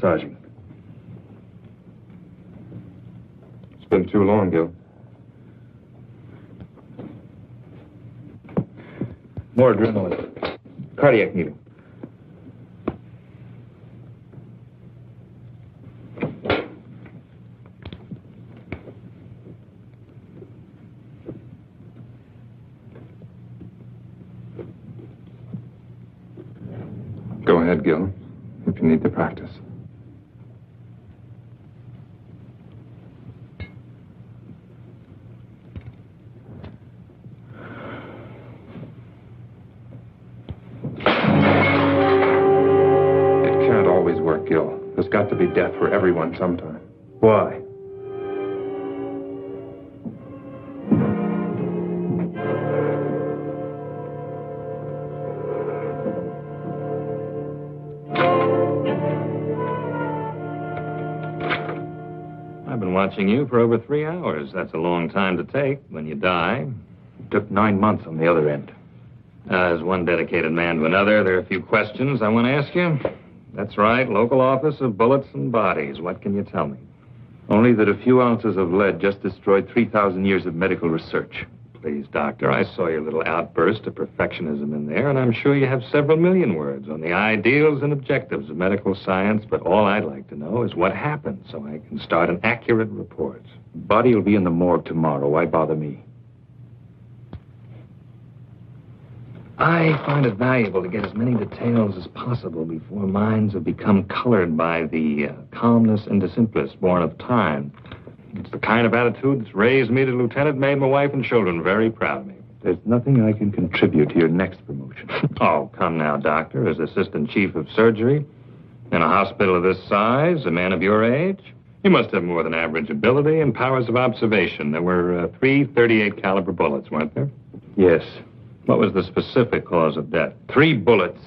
Massaging. It's been too long, Gil. More adrenaline. Cardiac needle. Go ahead, Gil, if you need to practice. Gil. There's got to be death for everyone sometime. Why? I've been watching you for over 3 hours. That's a long time to take when you die. It took 9 months on the other end. As one dedicated man to another, there are a few questions I want to ask you. That's right, local office of bullets and bodies. What can you tell me? Only that a few ounces of lead just destroyed 3,000 years of medical research. Please, Doctor, I saw your little outburst of perfectionism in there, and I'm sure you have several million words on the ideals and objectives of medical science, but all I'd like to know is what happened so I can start an accurate report. Body will be in the morgue tomorrow. Why bother me? I find it valuable to get as many details as possible before minds have become colored by the calmness and the simplest born of time. It's the kind of attitude that's raised me to lieutenant, made my wife and children very proud of me. There's nothing I can contribute to your next promotion. Oh, come now, Doctor. As assistant chief of surgery in a hospital of this size, a man of your age, you must have more than average ability and powers of observation. There were 3 .38 caliber bullets, weren't there? Yes. What was the specific cause of death? 3 bullets.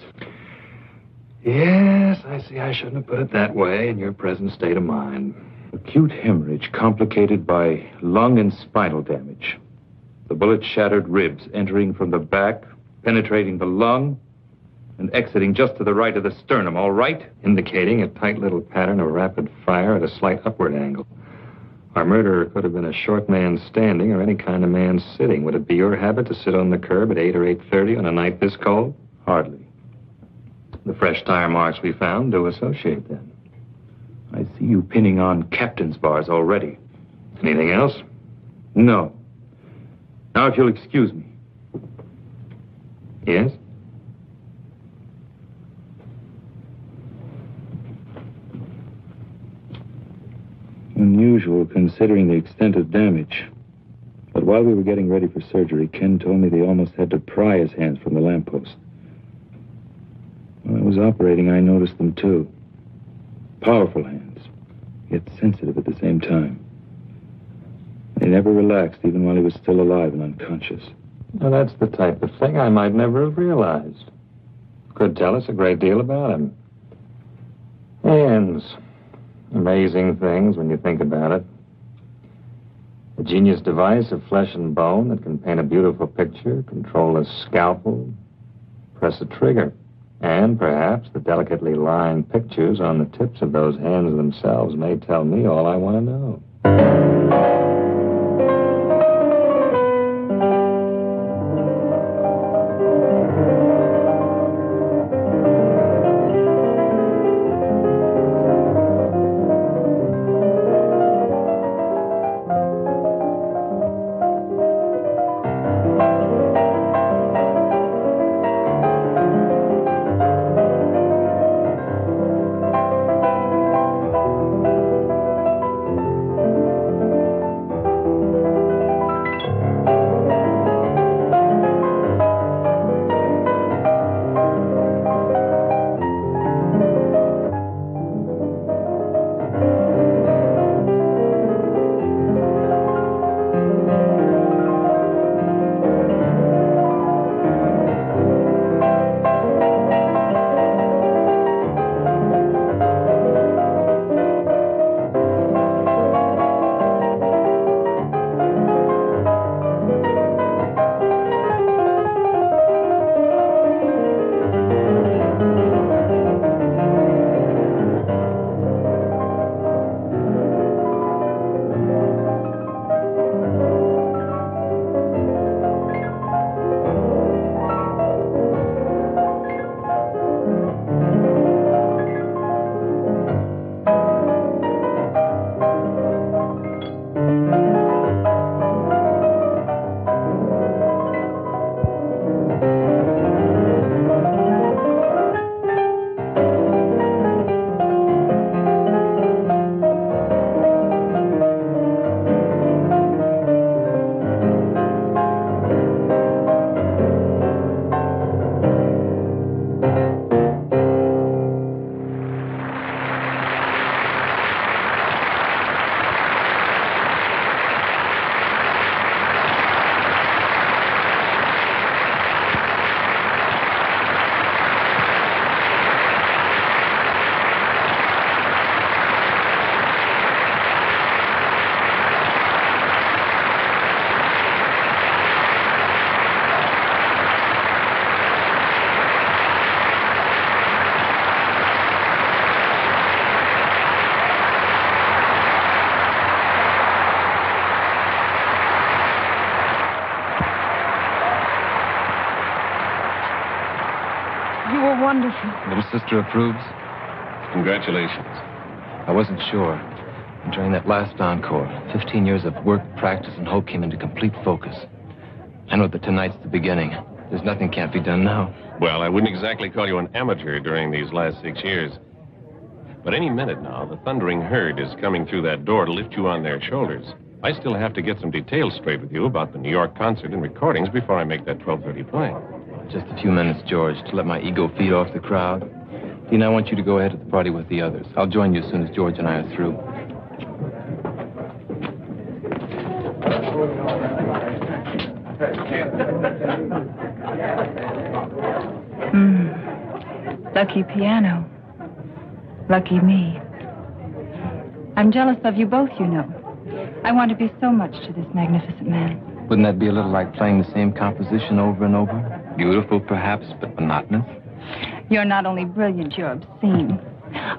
Yes, I see I shouldn't have put it that way in your present state of mind. Acute hemorrhage complicated by lung and spinal damage. The bullet shattered ribs entering from the back, penetrating the lung, and exiting just to the right of the sternum, all right? Indicating a tight little pattern of rapid fire at a slight upward angle. Our murderer could have been a short man standing or any kind of man sitting. Would it be your habit to sit on the curb at 8 or 8:30 on a night this cold? Hardly. The fresh tire marks we found do associate then. I see you pinning on captain's bars already. Anything else? No. Now, if you'll excuse me. Yes? Unusual, considering the extent of damage. But while we were getting ready for surgery, Ken told me they almost had to pry his hands from the lamppost. When I was operating, I noticed them, too. Powerful hands, yet sensitive at the same time. They never relaxed, even while he was still alive and unconscious. Well, that's the type of thing I might never have realized. Could tell us a great deal about him. Hands. Amazing things when you think about it. A genius device of flesh and bone that can paint a beautiful picture, control a scalpel, press a trigger. And perhaps the delicately lined pictures on the tips of those hands themselves may tell me all I want to know. You were wonderful. Little sister approves? Congratulations. I wasn't sure. During that last encore, 15 years of work, practice, and hope came into complete focus. I know that tonight's the beginning. There's nothing can't be done now. Well, I wouldn't exactly call you an amateur during these last 6 years. But any minute now, the thundering herd is coming through that door to lift you on their shoulders. I still have to get some details straight with you about the New York concert and recordings before I make that 12:30 plane. Just a few minutes, George, to let my ego feed off the crowd. Dean, I want you to go ahead to the party with the others. I'll join you as soon as George and I are through. Lucky piano. Lucky me. I'm jealous of you both, you know. I want to be so much to this magnificent man. Wouldn't that be a little like playing the same composition over and over? Beautiful, perhaps, but monotonous? You're not only brilliant, you're obscene.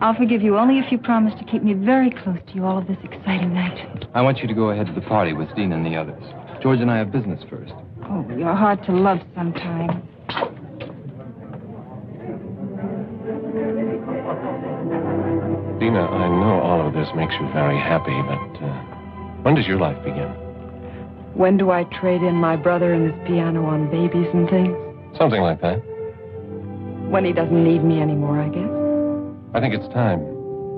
I'll forgive you only if you promise to keep me very close to you all of this exciting night. I want you to go ahead to the party with Dean and the others. George and I have business first. Oh, you're hard to love sometimes. Dina, I know all of this makes you very happy, but when does your life begin? When do I trade in my brother and his piano on babies and things? Something like that. When he doesn't need me anymore, I guess. I think it's time.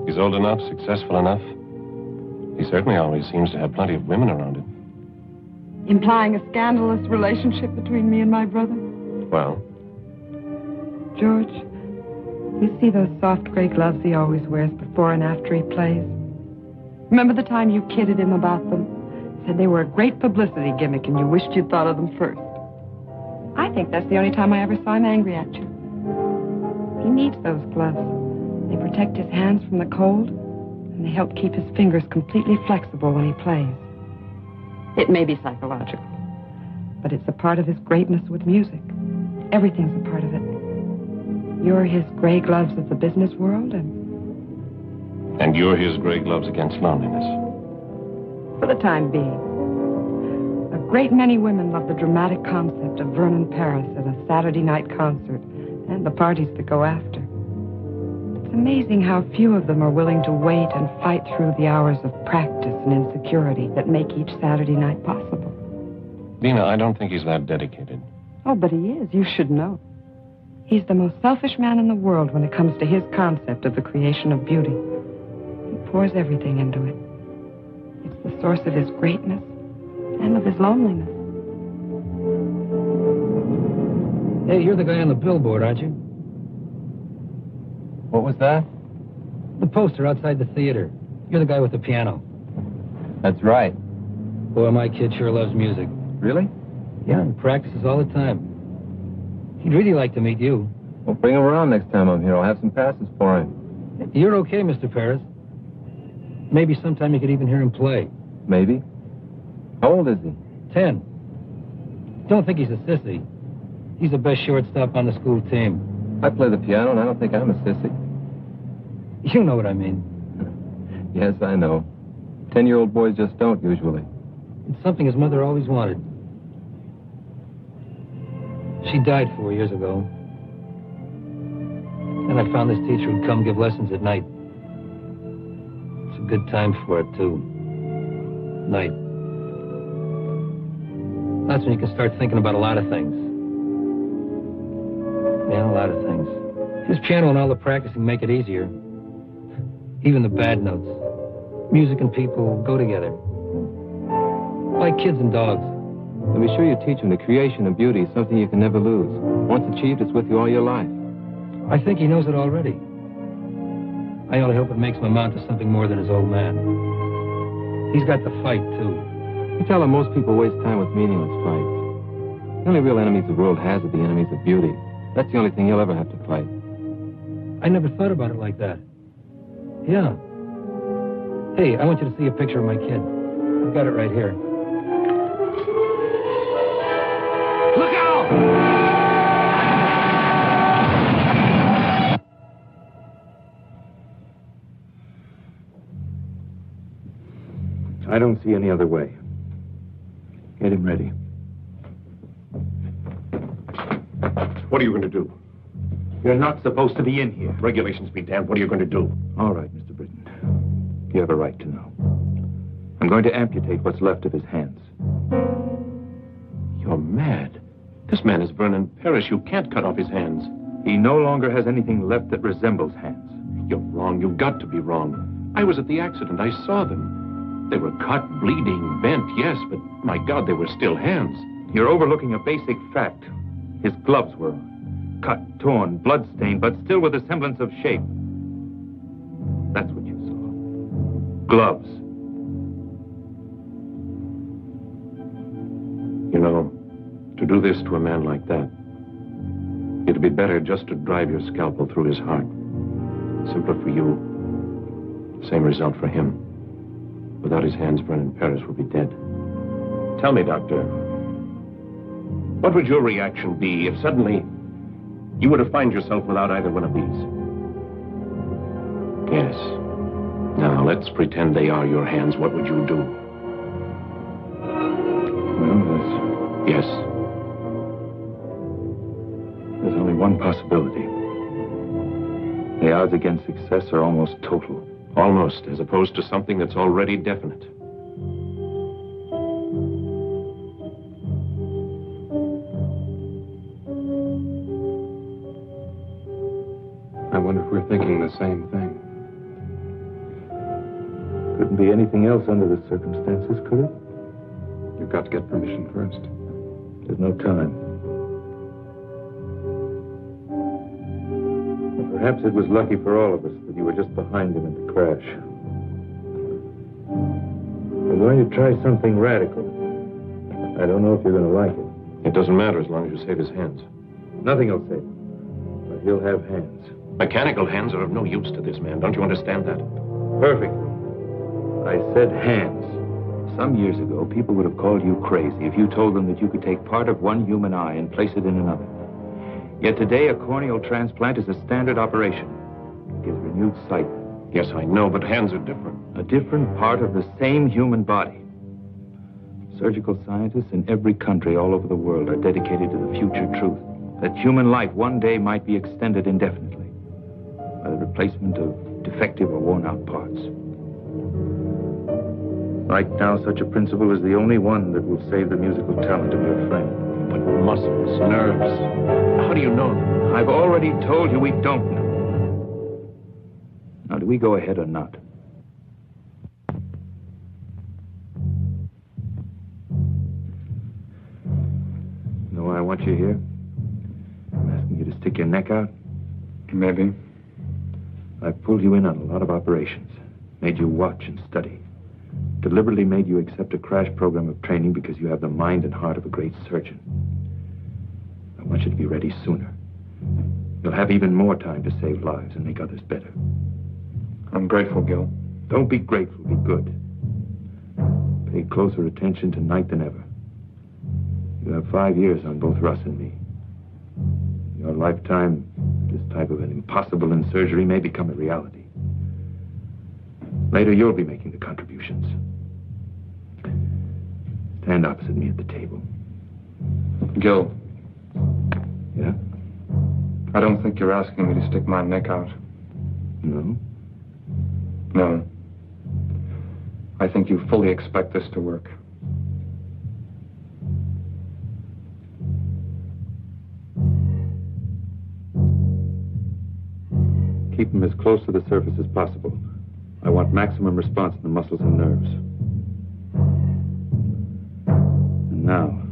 He's old enough, successful enough. He certainly always seems to have plenty of women around him. Implying a scandalous relationship between me and my brother? Well? George, you see those soft gray gloves he always wears before and after he plays? Remember the time you kidded him about them? Said they were a great publicity gimmick and you wished you'd thought of them first. I think that's the only time I ever saw him angry at you. He needs those gloves. They protect his hands from the cold, and they help keep his fingers completely flexible when he plays. It may be psychological, but it's a part of his greatness with music. Everything's a part of it. You're his gray gloves of the business world, And you're his gray gloves against loneliness. for the time being. A great many women love the dramatic concept of Vernon Paris at a Saturday night concert and the parties that go after. It's amazing how few of them are willing to wait and fight through the hours of practice and insecurity that make each Saturday night possible. Dina, I don't think he's that dedicated. Oh, but he is. You should know. He's the most selfish man in the world when it comes to his concept of the creation of beauty. He pours everything into it. It's the source of his greatness and of his loneliness. Hey, you're the guy on the billboard, aren't you? What was that? The poster outside the theater. You're the guy with the piano. That's right. Boy, my kid sure loves music. Really? Yeah, and practices all the time. He'd really like to meet you. Well, bring him around next time I'm here. I'll have some passes for him. You're okay, Mr. Paris. Maybe sometime you could even hear him play. Maybe. How old is he? 10. Don't think he's a sissy. He's the best shortstop on the school team. I play the piano, and I don't think I'm a sissy. You know what I mean. Yes, I know. 10-year-old boys just don't, usually. It's something his mother always wanted. She died 4 years ago. And I found this teacher who'd come give lessons at night. It's a good time for it, too. Night. That's when you can start thinking about a lot of things. Yeah, a lot of things. His piano and all the practicing make it easier. Even the bad notes. Music and people go together. Like kids and dogs. And be sure you teach him the creation of beauty is something you can never lose. Once achieved, it's with you all your life. I think he knows it already. I only hope it makes him amount to something more than his old man. He's got the fight, too. You tell him most people waste time with meaningless fights. The only real enemies the world has are the enemies of beauty. That's the only thing he'll ever have to fight. I never thought about it like that. Yeah. Hey, I want you to see a picture of my kid. I've got it right here. Look out! I don't see any other way. Get him ready. What are you going to do? You're not supposed to be in here. Regulations be damned. What are you going to do? All right, Mr. Britton. You have a right to know. I'm going to amputate what's left of his hands. You're mad. This man is Vernon Paris. You can't cut off his hands. He no longer has anything left that resembles hands. You're wrong. You've got to be wrong. I was at the accident. I saw them. They were cut, bleeding, bent, yes, but my God, they were still hands. You're overlooking a basic fact. His gloves were cut, torn, blood-stained, but still with a semblance of shape. That's what you saw. Gloves. You know, to do this to a man like that, It'd be better just to drive your scalpel through his heart. Simpler for you. Same result for him. Without his hands, Vernon Paris would be dead. Tell me, Doctor, what would your reaction be if suddenly you were to find yourself without either one of these? Yes. Now, let's pretend they are your hands. What would you do? Well, Yes. there's only one possibility. The odds against success are almost total. Almost, as opposed to something that's already definite. I wonder if we're thinking the same thing. Couldn't be anything else under the circumstances, could it? You've got to get permission first. There's no time. Perhaps it was lucky for all of us that you were just behind him in the crash. We're going to try something radical. I don't know if you're going to like it. It doesn't matter as long as you save his hands. Nothing will save him. But he'll have hands. Mechanical hands are of no use to this man. Don't you understand that? Perfect. I said hands. Some years ago, people would have called you crazy if you told them that you could take part of one human eye and place it in another. Yet today, a corneal transplant is a standard operation. It gives renewed sight. Yes, I know, but hands are different. A different part of the same human body. Surgical scientists in every country all over the world are dedicated to the future truth that human life one day might be extended indefinitely by the replacement of defective or worn-out parts. Right now, such a principle is the only one that will save the musical talent of your friend. But muscles, nerves, how do you know them? I've already told you we don't know. Now, do we go ahead or not? You know why I want you here? I'm asking you to stick your neck out. Maybe. I've pulled you in on a lot of operations, made you watch and study, deliberately made you accept a crash program of training because you have the mind and heart of a great surgeon. I want you to be ready sooner. You'll have even more time to save lives and make others better. I'm grateful, Gil. Don't be grateful, be good. Pay closer attention tonight than ever. You have 5 years on both Russ and me. In your lifetime, this type of an impossible in surgery may become a reality. Later, you'll be making the contributions. Stand opposite me at the table. Gil, Yeah? I don't think you're asking me to stick my neck out. No? No. I think you fully expect this to work. Keep them as close to the surface as possible. I want maximum response in the muscles and nerves. And now...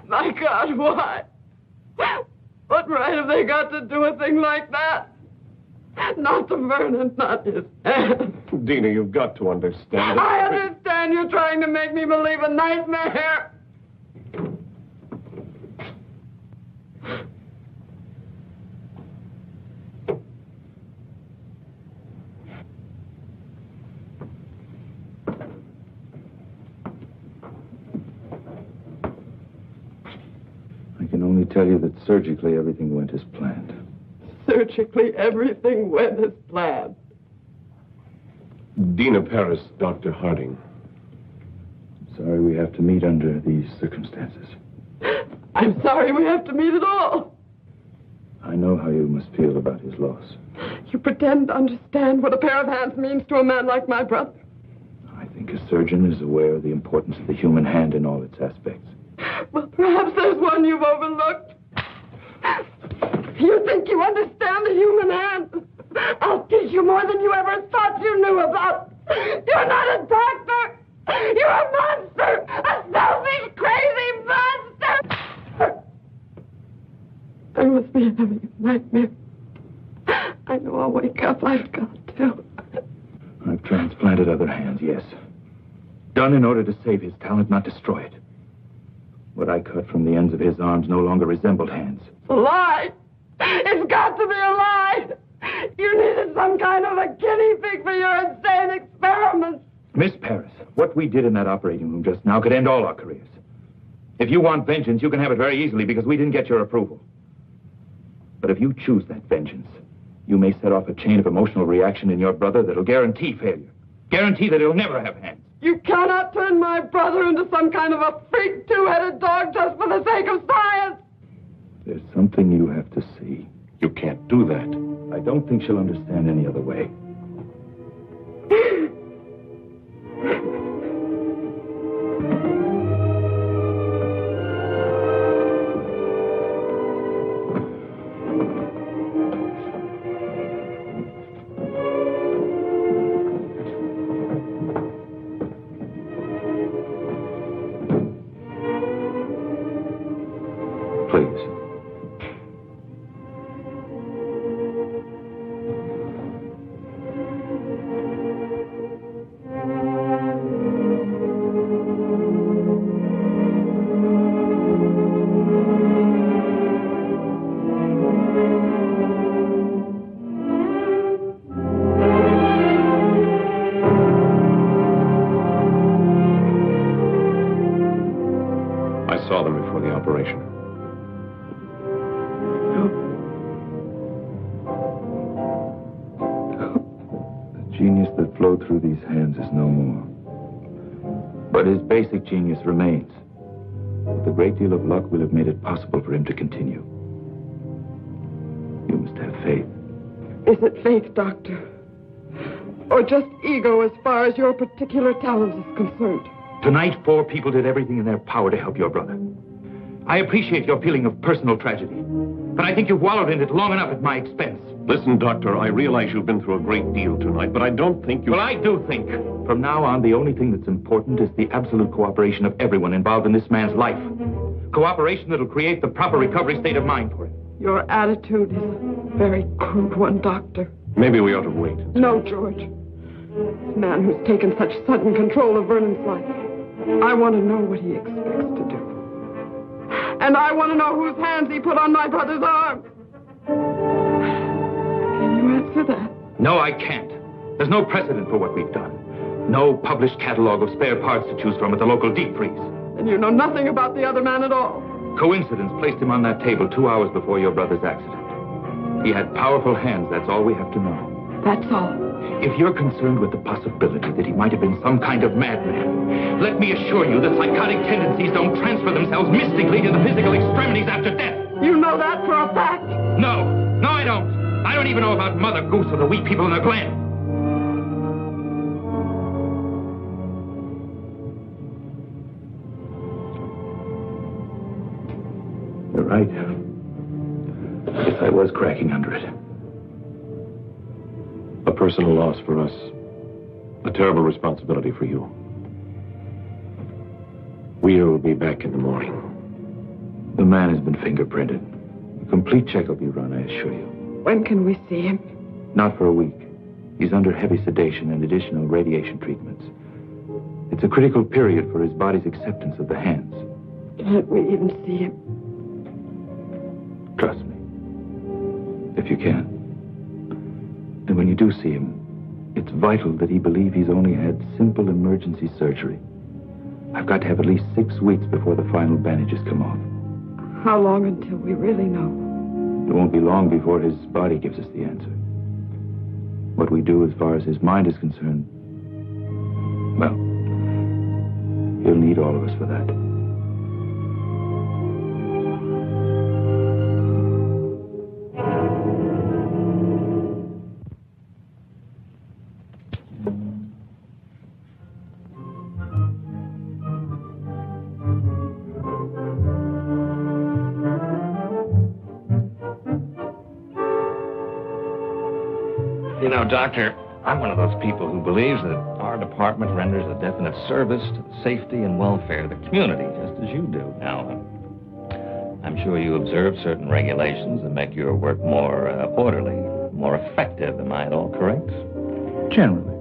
My God, why? What right have they got to do a thing like that? Not to Vernon, not his hand. Dina, you've got to understand. I understand you're trying to make me believe a nightmare. I can only tell you that surgically everything went as planned. Surgically, everything went as planned. Dina Paris, Dr. Harding. Sorry we have to meet under these circumstances. I'm sorry we have to meet at all. I know how you must feel about his loss. You pretend to understand what a pair of hands means to a man like my brother. I think a surgeon is aware of the importance of the human hand in all its aspects. Well, perhaps there's one you've overlooked. You think you understand the human hand? I'll teach you more than you ever thought you knew about. You're not a doctor. You're a monster. A selfish, crazy monster. I must be having a nightmare. I know I'll wake up. I've got to. I've transplanted other hands, yes. Done in order to save his talent, not destroy it. What I cut from the ends of his arms no longer resembled hands. A lie. It's got to be a lie. You needed some kind of a guinea pig for your insane experiments. Miss Paris, what we did in that operating room just now could end all our careers. If you want vengeance, you can have it very easily because we didn't get your approval. But if you choose that vengeance, you may set off a chain of emotional reaction in your brother that'll guarantee failure. Guarantee that he'll never have hands. You cannot turn my brother into some kind of a freak two-headed dog just for the sake of science. There's something you have to see. You can't do that. I don't think she'll understand any other way. Through these hands is no more. But his basic genius remains. With a great deal of luck, we'll have made it possible for him to continue. You must have faith. Is it faith, Doctor? Or just ego as far as your particular talent is concerned? Tonight, 4 people did everything in their power to help your brother. I appreciate your feeling of personal tragedy, but I think you've wallowed in it long enough at my expense. Listen, Doctor, I realize you've been through a great deal tonight, but I don't think you... Well, I do think. From now on, the only thing that's important is the absolute cooperation of everyone involved in this man's life. Cooperation that'll create the proper recovery state of mind for him. Your attitude is a very crude one, Doctor. Maybe we ought to wait. No, George. This man who's taken such sudden control of Vernon's life, I want to know what he expects to do. And I want to know whose hands he put on my brother's arm. Can you answer that? No, I can't. There's no precedent for what we've done. No published catalog of spare parts to choose from at the local deep freeze. And you know nothing about the other man at all. Coincidence placed him on that table 2 hours before your brother's accident. He had powerful hands, that's all we have to know. That's all. If you're concerned with the possibility that he might have been some kind of madman, let me assure you that psychotic tendencies don't transfer themselves mystically to the physical extremities after death. You know that for a fact? No, I don't. I don't even know about Mother Goose or the wee people in the Glen. You're right. I guess I was cracking under it. A personal loss for us. A terrible responsibility for you. We'll be back in the morning. The man has been fingerprinted. A complete check will be run, I assure you. When can we see him? Not for a week. He's under heavy sedation and additional radiation treatments. It's a critical period for his body's acceptance of the hands. Can't we even see him? Trust me. If you can. And when you do see him, it's vital that he believe he's only had simple emergency surgery. I've got to have at least 6 weeks before the final bandages come off. How long until we really know? It won't be long before his body gives us the answer. What we do as far as his mind is concerned, well, he'll need all of us for that. know, Doctor, I'm one of those people who believes that our department renders a definite service to the safety and welfare of the community, just as you do. Now, I'm sure you observe certain regulations that make your work more orderly, more effective. Am I at all correct? Generally.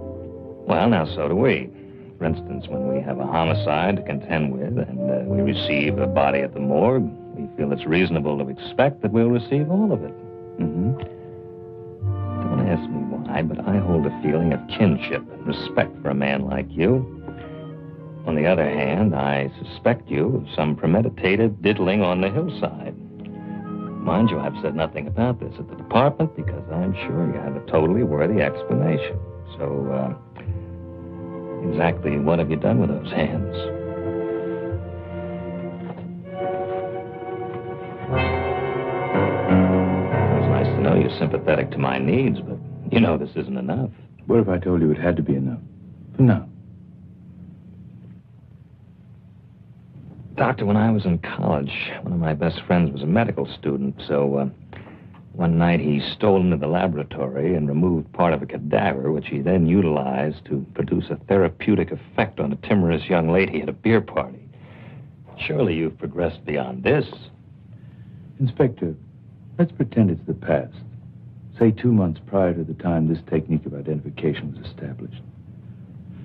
Well, now, so do we. For instance, when we have a homicide to contend with and we receive a body at the morgue, we feel it's reasonable to expect that we'll receive all of it. Mm-hmm. Don't ask me why, but I hold a feeling of kinship and respect for a man like you. On the other hand, I suspect you of some premeditated diddling on the hillside. Mind you, I've said nothing about this at the department because I'm sure you have a totally worthy explanation. So, exactly what have you done with those hands? It's nice to know you're sympathetic to my needs, but you know this isn't enough. What if I told you it had to be enough? For now. Doctor, when I was in college, one of my best friends was a medical student, so one night he stole into the laboratory and removed part of a cadaver, which he then utilized to produce a therapeutic effect on a timorous young lady at a beer party. Surely you've progressed beyond this. Inspector, let's pretend it's the past. Say 2 months prior to the time this technique of identification was established.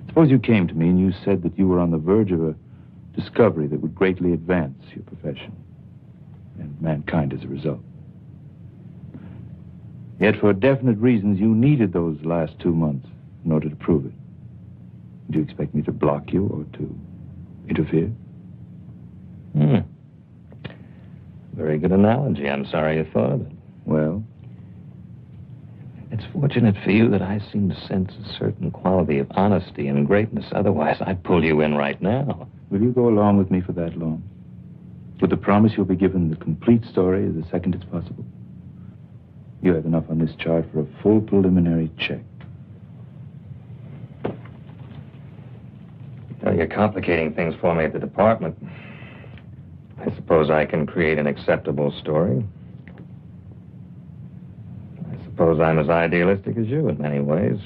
Suppose you came to me and you said that you were on the verge of a discovery that would greatly advance your profession and mankind as a result. Yet for definite reasons, you needed those last 2 months in order to prove it. Do you expect me to block you or to interfere? Very good analogy. I'm sorry you thought of it. Well? It's fortunate for you that I seem to sense a certain quality of honesty and greatness. Otherwise, I'd pull you in right now. Will you go along with me for that long? With the promise you'll be given the complete story the second it's possible? You have enough on this chart for a full preliminary check. Now, you're complicating things for me at the department. I suppose I can create an acceptable story. I suppose I'm as idealistic as you in many ways.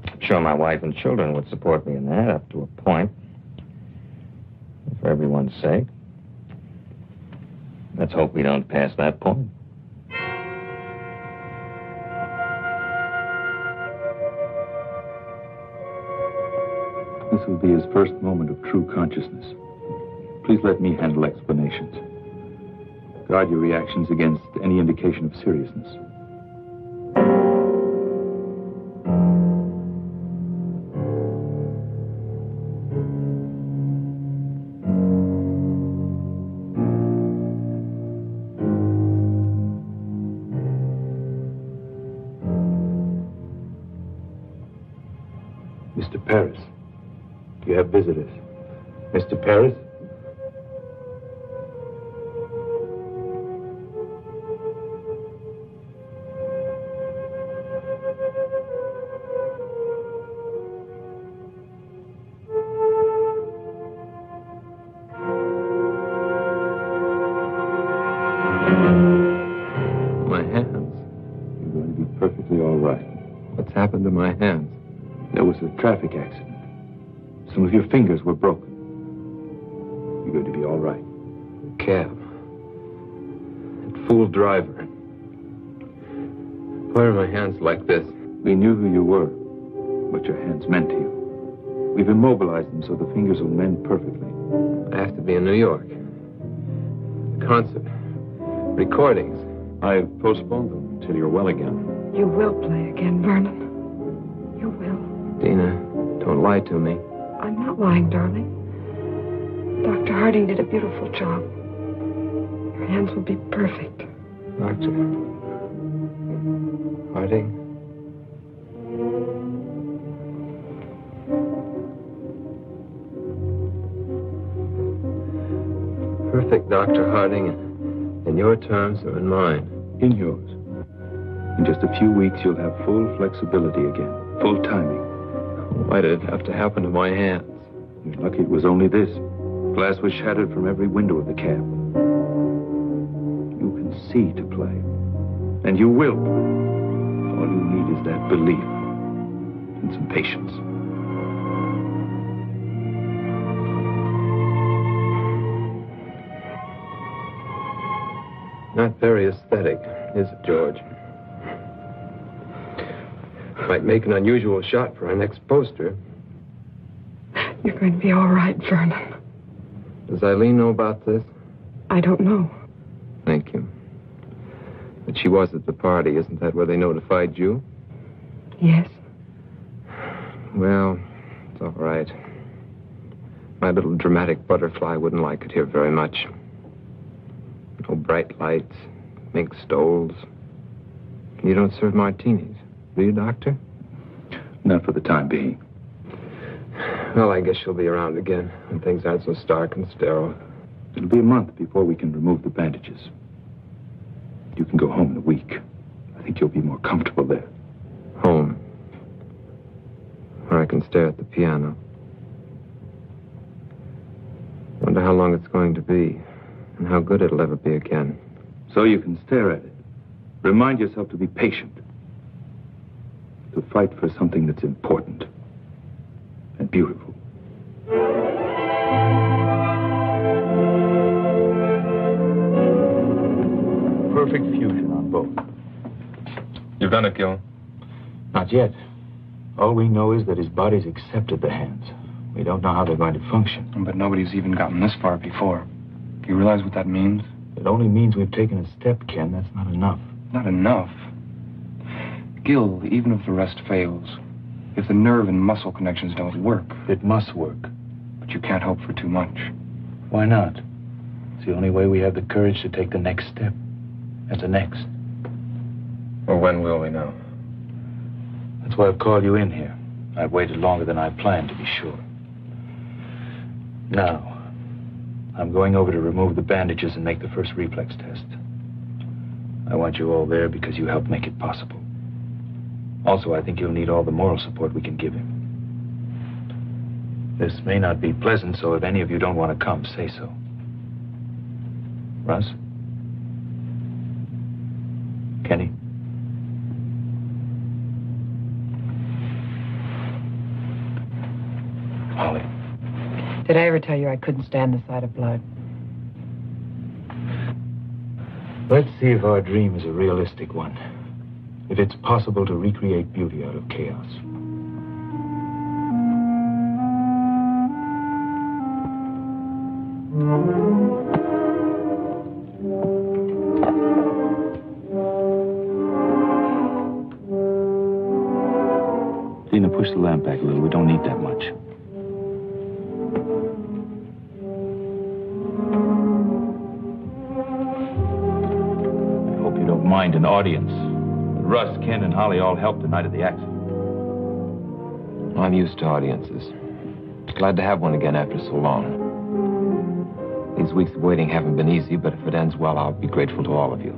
I'm sure my wife and children would support me in that up to a point. For everyone's sake. Let's hope we don't pass that point. This will be his first moment of true consciousness. Please let me handle explanations. Guard your reactions against any indication of seriousness. Mr. Paris, you have visitors. Mr. Paris? My hands. You're going to be perfectly all right. What's happened to my hands? There was a traffic accident. Some of your fingers were broken. You're going to be all right. Cab. That fool driver. Why are my hands like this? We knew who you were, what your hands meant to you. We've immobilized them so the fingers will mend perfectly. I have to be in New York. Concert. Recordings. I've postponed them until you're well again. You will play again, Vernon. You will. Dina, don't lie to me. I'm not lying, darling. Dr. Harding did a beautiful job. Your hands will be perfect. Doctor. Harding. Perfect, Dr. Harding. And your terms are in mine. In yours. In just a few weeks, you'll have full flexibility again. Full timing. Why did it have to happen to my hands? You're lucky it was only this. Glass was shattered from every window of the cab. You can see to play. And you will play. All you need is that belief and some patience. Not very aesthetic, is it, George? Might make an unusual shot for our next poster. You're going to be all right, Vernon. Does Eileen know about this? I don't know. Thank you. But she was at the party. Isn't that where they notified you? Yes. Well, it's all right. My little dramatic butterfly wouldn't like it here very much. No bright lights, mink stoles. You don't serve martinis, do you, Doctor? Not for the time being. Well, I guess she'll be around again when things aren't so stark and sterile. It'll be a month before we can remove the bandages. You can go home in a week. I think you'll be more comfortable there. Home. Where I can stare at the piano. Wonder how long it's going to be. And how good it'll ever be again. So you can stare at it. Remind yourself to be patient. To fight for something that's important and beautiful. Perfect fusion on both. You've done it, Gil. Not yet. All we know is that his body's accepted the hands. We don't know how they're going to function. But nobody's even gotten this far before. Do you realize what that means? It only means we've taken a step, Ken. That's not enough. Not enough. Gil, even if the rest fails, if the nerve and muscle connections don't work... It must work. But you can't hope for too much. Why not? It's the only way we have the courage to take the next step. And the next. Well, when will we know? That's why I've called you in here. I've waited longer than I planned, to be sure. Now, I'm going over to remove the bandages and make the first reflex test. I want you all there because you helped make it possible. Also, I think you'll need all the moral support we can give him. This may not be pleasant, so if any of you don't want to come, say so. Russ? Kenny? Holly? Did I ever tell you I couldn't stand the sight of blood? Let's see if our dream is a realistic one. If it's possible to recreate beauty out of chaos. Dina, push the lamp back a little. We don't need that much. I hope you don't mind an audience. Russ, Ken, and Holly all helped the night of the accident. I'm used to audiences. Glad to have one again after so long. These weeks of waiting haven't been easy, but if it ends well, I'll be grateful to all of you.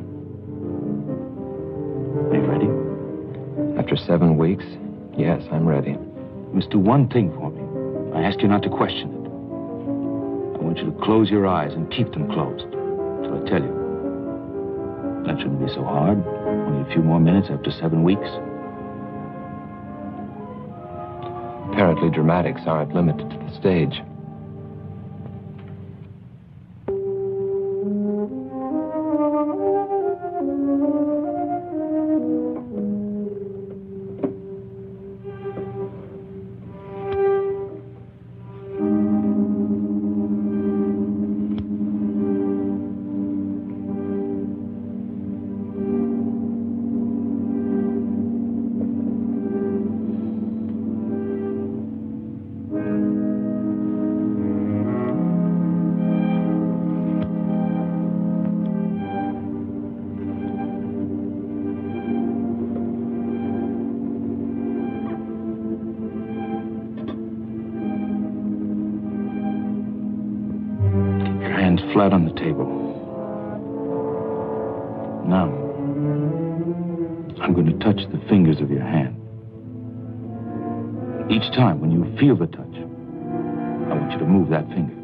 Are you ready? After 7 weeks, yes, I'm ready. You must do one thing for me. I ask you not to question it. I want you to close your eyes and keep them closed until I tell you. That shouldn't be so hard. Only a few more minutes after 7 weeks. Apparently, dramatics aren't limited to the stage. Flat on the table. Now, I'm going to touch the fingers of your hand. Each time when you feel the touch, I want you to move that finger.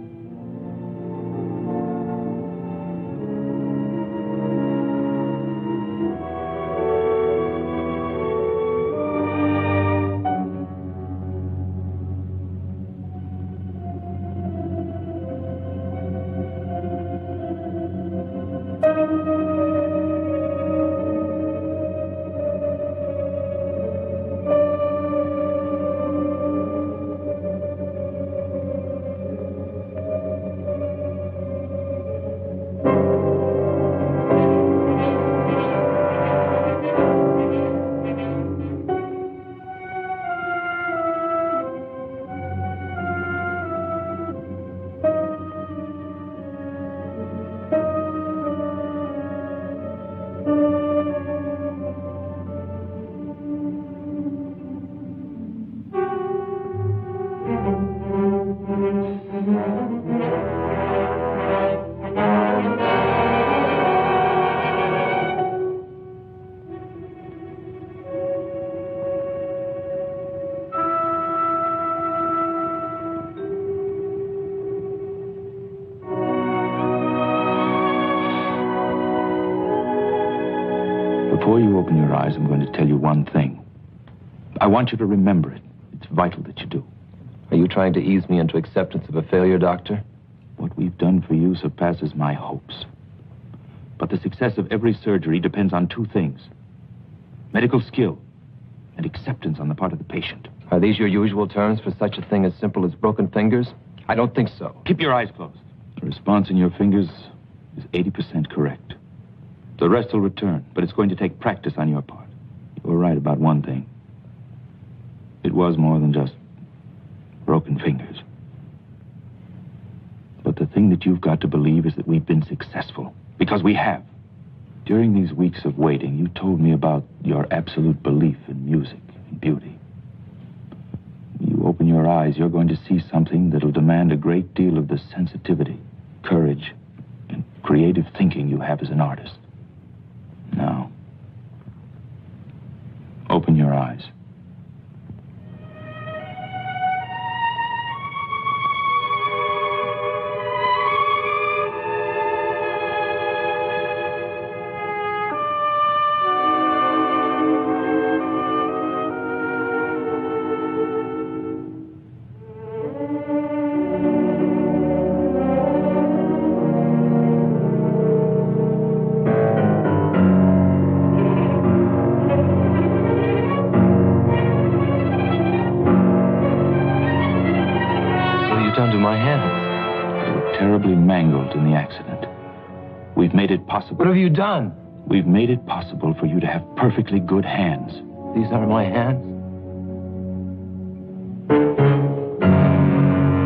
Before you open your eyes, I'm going to tell you one thing. I want you to remember it. It's vital that you do. Are you trying to ease me into acceptance of a failure, Doctor? What we've done for you surpasses my hopes. But the success of every surgery depends on two things: medical skill and acceptance on the part of the patient. Are these your usual terms for such a thing as simple as broken fingers? I don't think so. Keep your eyes closed. The response in your fingers is 80% correct. The rest will return, but it's going to take practice on your part. You were right about one thing. It was more than just broken fingers. But the thing that you've got to believe is that we've been successful. Because we have. During these weeks of waiting, you told me about your absolute belief in music and beauty. When you open your eyes, you're going to see something that'll demand a great deal of the sensitivity, courage, and creative thinking you have as an artist. Now, open your eyes. Mangled in the accident. We've made it possible. What have you done? We've made it possible for you to have perfectly good hands. These are my hands?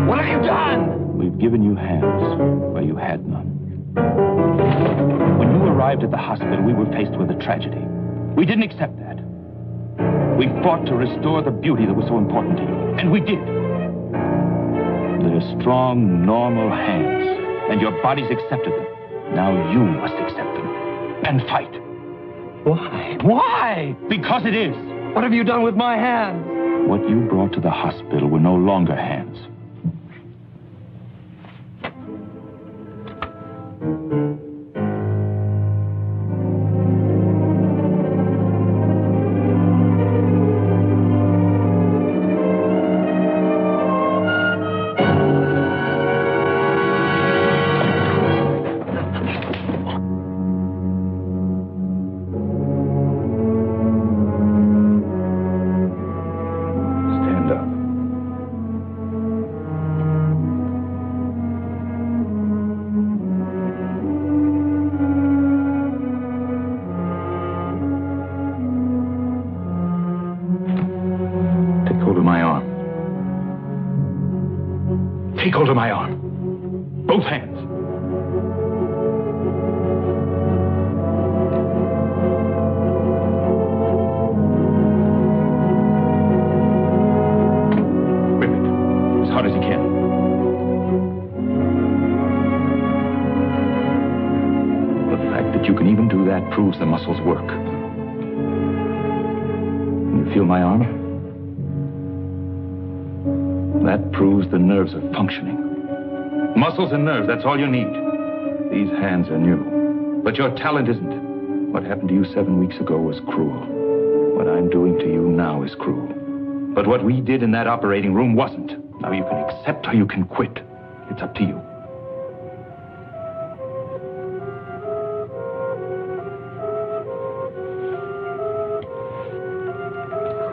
What have you done? We've given you hands where you had none. When you arrived at the hospital, we were faced with a tragedy. We didn't accept that. We fought to restore the beauty that was so important to you. And we did. They're strong, normal hands. And your bodies accepted them. Now you must accept them. And fight. Why? Why? Because it is. What have you done with my hands? What you brought to the hospital were no longer hands. Take hold of my arm. Both hands. Whip it as hard as you can. The fact that you can even do that proves the muscles work. Can you feel my arm? That proves the nerves are functioning. Muscles and nerves, that's all you need. These hands are new. But your talent isn't. What happened to you 7 weeks ago was cruel. What I'm doing to you now is cruel. But what we did in that operating room wasn't. Now you can accept or you can quit. It's up to you.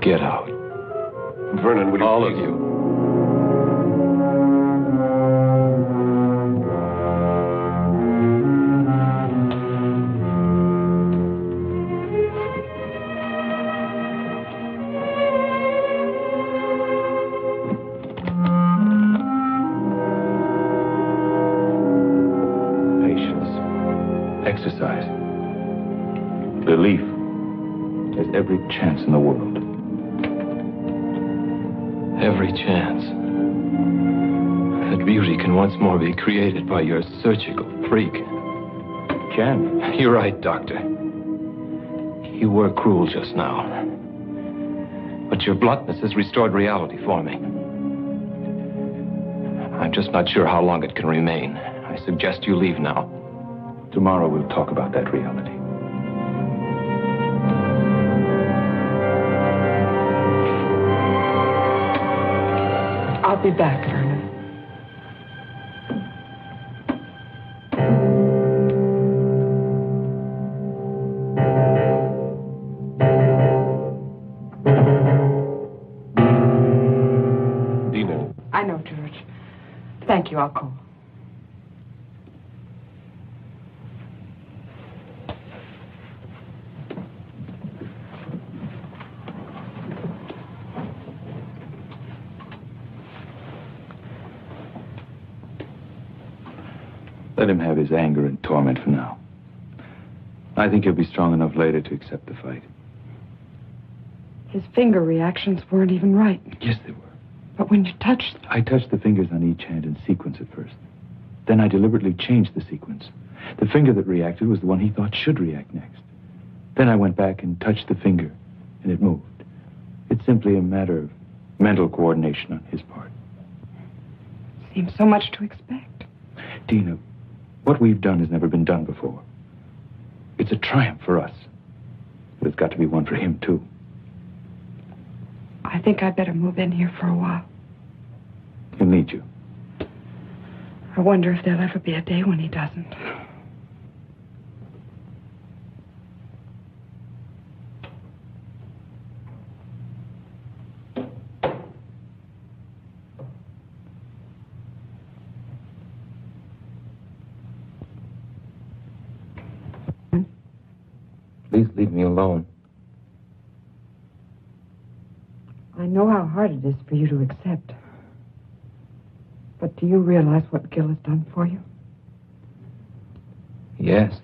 Get out. Vernon, would you all please? Of you. Exercise. Belief. There's every chance in the world. Every chance. That beauty can once more be created by your surgical freak. Can. You're right, Doctor. You were cruel just now. But your bluntness has restored reality for me. I'm just not sure how long it can remain. I suggest you leave now. Tomorrow we'll talk about that reality. I'll be back, Vernon. Dina. I know, George. Thank you. I'll call. Let him have his anger and torment for now. I think he'll be strong enough later to accept the fight. His finger reactions weren't even right. Yes, they were. But when you touched... I touched the fingers on each hand in sequence at first. Then I deliberately changed the sequence. The finger that reacted was the one he thought should react next. Then I went back and touched the finger, and it moved. It's simply a matter of mental coordination on his part. Seems so much to expect. Dina, what we've done has never been done before. It's a triumph for us. But it's got to be one for him, too. I think I'd better move in here for a while. He'll need you. I wonder if there'll ever be a day when he doesn't. Please leave me alone. I know how hard it is for you to accept. But do you realize what Gil has done for you? Yes.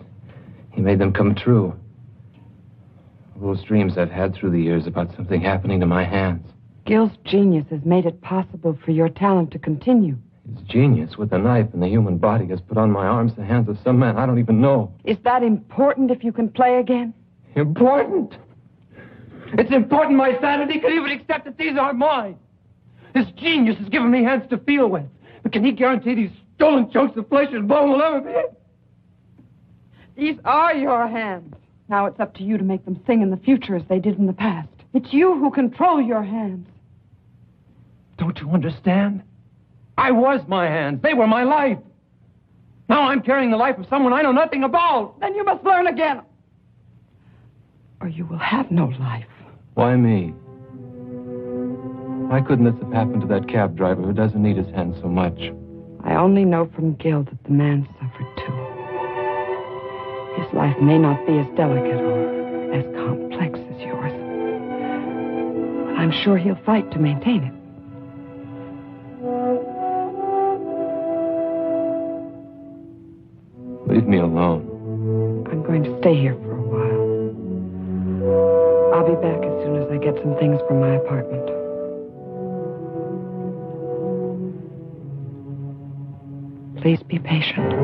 He made them come true. Those dreams I've had through the years about something happening to my hands. Gil's genius has made it possible for your talent to continue. His genius with the knife in the human body has put on my arms the hands of some man I don't even know. Is that important if you can play again? Important? It's important my sanity could even accept that these aren't mine. His genius has given me hands to feel with. But can he guarantee these stolen chunks of flesh and bone will ever be? These are your hands. Now it's up to you to make them sing in the future as they did in the past. It's you who control your hands. Don't you understand? I was my hands. They were my life. Now I'm carrying the life of someone I know nothing about. Then you must learn again. Or you will have no life. Why me? Why couldn't this have happened to that cab driver who doesn't need his hands so much? I only know from Gil that the man suffered too. His life may not be as delicate or as complex as yours. But I'm sure he'll fight to maintain it. Leave me alone. I'm going to stay here for a while. I'll be back as soon as I get some things from my apartment. Please be patient.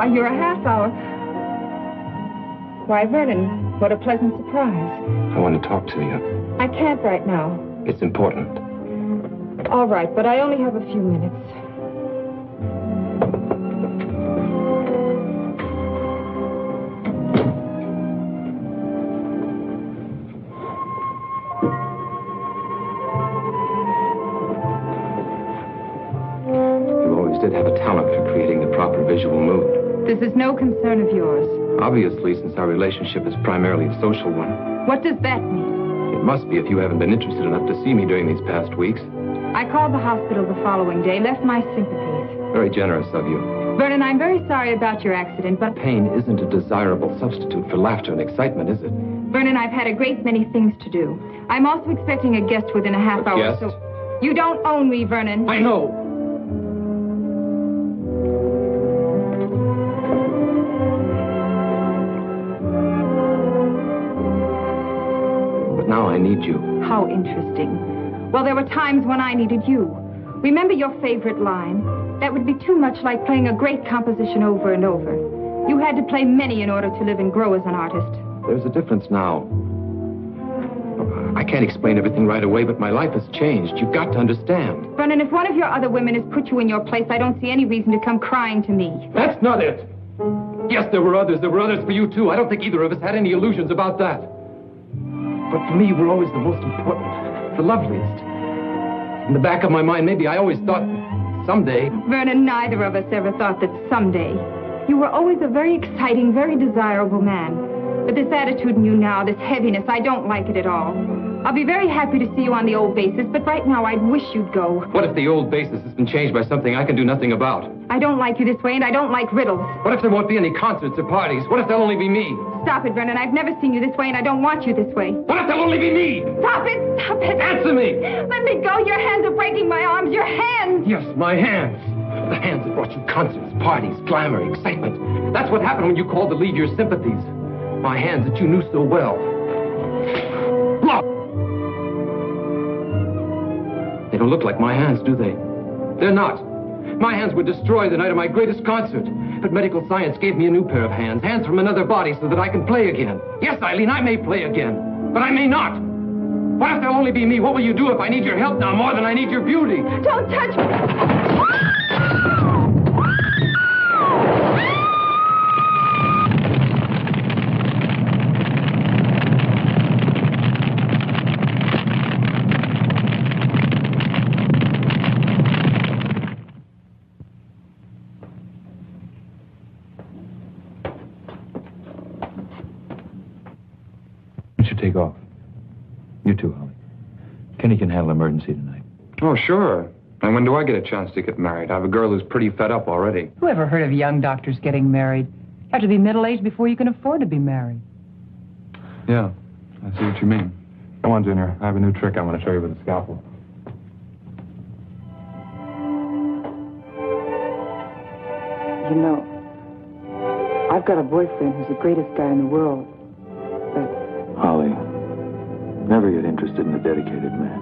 Why, you're a half hour. Why, Vernon, what a pleasant surprise. I want to talk to you. I can't right now. It's important. All right, but I only have a few minutes. You always did have a talent for creating the proper visual mood. This is no concern of yours. Obviously, since our relationship is primarily a social one. What does that mean? It must be if you haven't been interested enough to see me during these past weeks. I called the hospital the following day, left my sympathies. Very generous of you. Vernon, I'm very sorry about your accident, but... Pain isn't a desirable substitute for laughter and excitement, is it? Vernon, I've had a great many things to do. I'm also expecting a guest within a half hour. Guest? So... You don't own me, Vernon. I know. But now I need you. How interesting. Well, there were times when I needed you. Remember your favorite line? That would be too much like playing a great composition over and over. You had to play many in order to live and grow as an artist. There's a difference now. I can't explain everything right away, but my life has changed. You've got to understand. Vernon, if one of your other women has put you in your place, I don't see any reason to come crying to me. That's not it. Yes, there were others. There were others for you, too. I don't think either of us had any illusions about that. But for me, you were always the most important, the loveliest. In the back of my mind, maybe I always thought someday... Vernon, neither of us ever thought that someday. You were always a very exciting, very desirable man. But this attitude in you now, this heaviness, I don't like it at all. I'll be very happy to see you on the old basis, but right now I'd wish you'd go. What if the old basis has been changed by something I can do nothing about? I don't like you this way, and I don't like riddles. What if there won't be any concerts or parties? What if there'll only be me? Stop it, Vernon. I've never seen you this way, and I don't want you this way. What if there'll only be me? Stop it! Stop it! Answer me! Let me go! Your hands are breaking my arms! Your hands! Yes, my hands. The hands that brought you concerts, parties, glamour, excitement. That's what happened when you called to leave your sympathies. My hands that you knew so well. Look! They don't look like my hands, do they? They're not. My hands were destroyed the night of my greatest concert. But medical science gave me a new pair of hands. Hands from another body so that I can play again. Yes, Eileen, I may play again. But I may not. What if there'll only be me? What will you do if I need your help now more than I need your beauty? Don't touch me! Take off. You too, Holly. Kenny can handle emergency tonight. Oh, sure. And when do I get a chance to get married? I have a girl who's pretty fed up already. Who ever heard of young doctors getting married? You have to be middle-aged before you can afford to be married. Yeah, I see what you mean. Come on, Junior. I have a new trick I want to show you with a scalpel. You know, I've got a boyfriend who's the greatest guy in the world. Holly, never get interested in a dedicated man.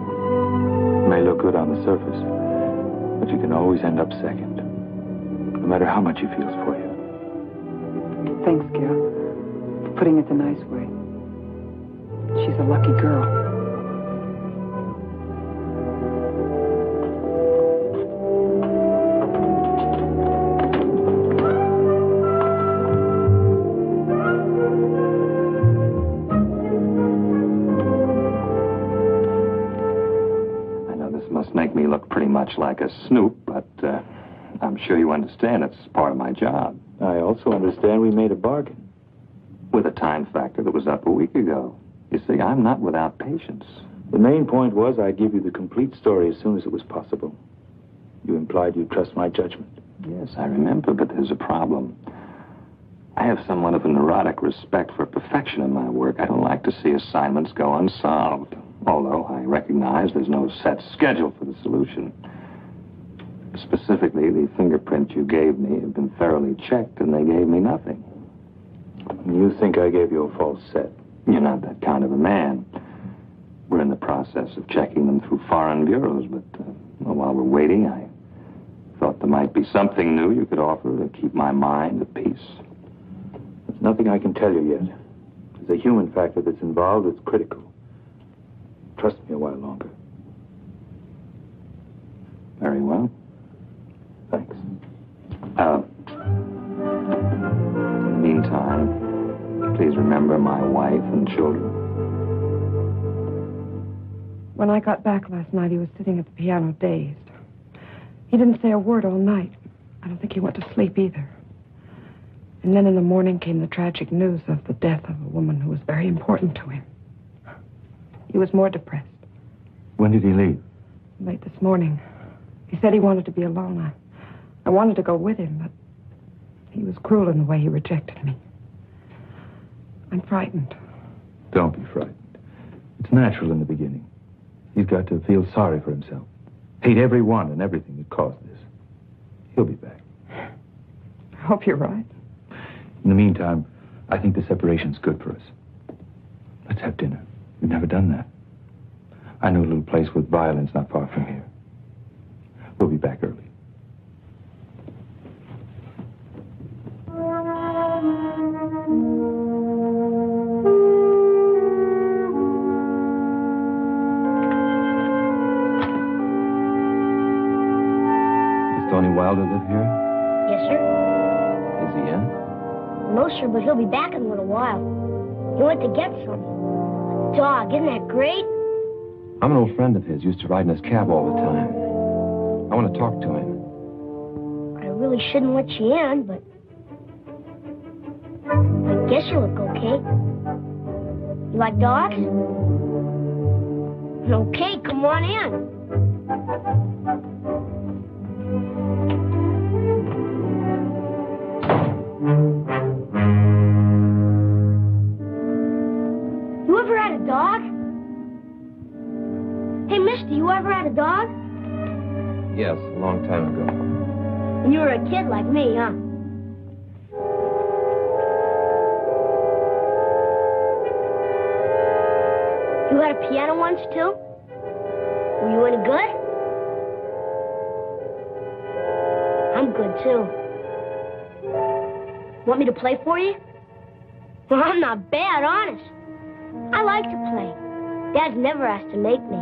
It may look good on the surface, but you can always end up second, no matter how much he feels for you. Thanks, Gil, for putting it the nice way. She's a lucky girl. Make me look pretty much like a snoop, but I'm sure you understand it's part of my job. I also understand we made a bargain. With a time factor that was up a week ago. You see, I'm not without patience. The main point was I'd give you the complete story as soon as it was possible. You implied you'd trust my judgment. Yes, I remember, but there's a problem. I have somewhat of a neurotic respect for perfection in my work. I don't like to see assignments go unsolved. Although I recognize there's no set schedule for the solution. Specifically, the fingerprints you gave me have been thoroughly checked, and they gave me nothing. You think I gave you a false set? You're not that kind of a man. We're in the process of checking them through foreign bureaus, but while we're waiting, I thought there might be something new you could offer to keep my mind at peace. There's nothing I can tell you yet. There's a human factor that's involved that's critical. Trust me a while longer. Very well. Thanks. In the meantime, please remember my wife and children. When I got back last night, he was sitting at the piano dazed. He didn't say a word all night. I don't think he went to sleep either. And then in the morning came the tragic news of the death of a woman who was very important to him. He was more depressed. When did he leave? Late this morning. He said he wanted to be alone. I wanted to go with him, but he was cruel in the way he rejected me. I'm frightened. Don't be frightened. It's natural in the beginning. He's got to feel sorry for himself. Hate everyone and everything that caused this. He'll be back. I hope you're right. In the meantime, I think the separation's good for us. Let's have dinner. We've never done that. I know a little place with violins not far from here. We'll be back early. Wilder live here? Yes, sir. Is he in? No, sir, but he'll be back in a little while. He went to get some. Dog, isn't that great? I'm an old friend of his. Used to ride in his cab all the time. I want to talk to him. I really shouldn't let you in, but I guess you look okay. You like dogs? Okay, come on in. You ever had a dog? Hey, mister, you ever had a dog? Yes, a long time ago. When you were a kid like me, huh? You had a piano once, too? Were you any good? I'm good, too. Want me to play for you? Well, I'm not bad, honest. I like to play. Dad's never asked to make me.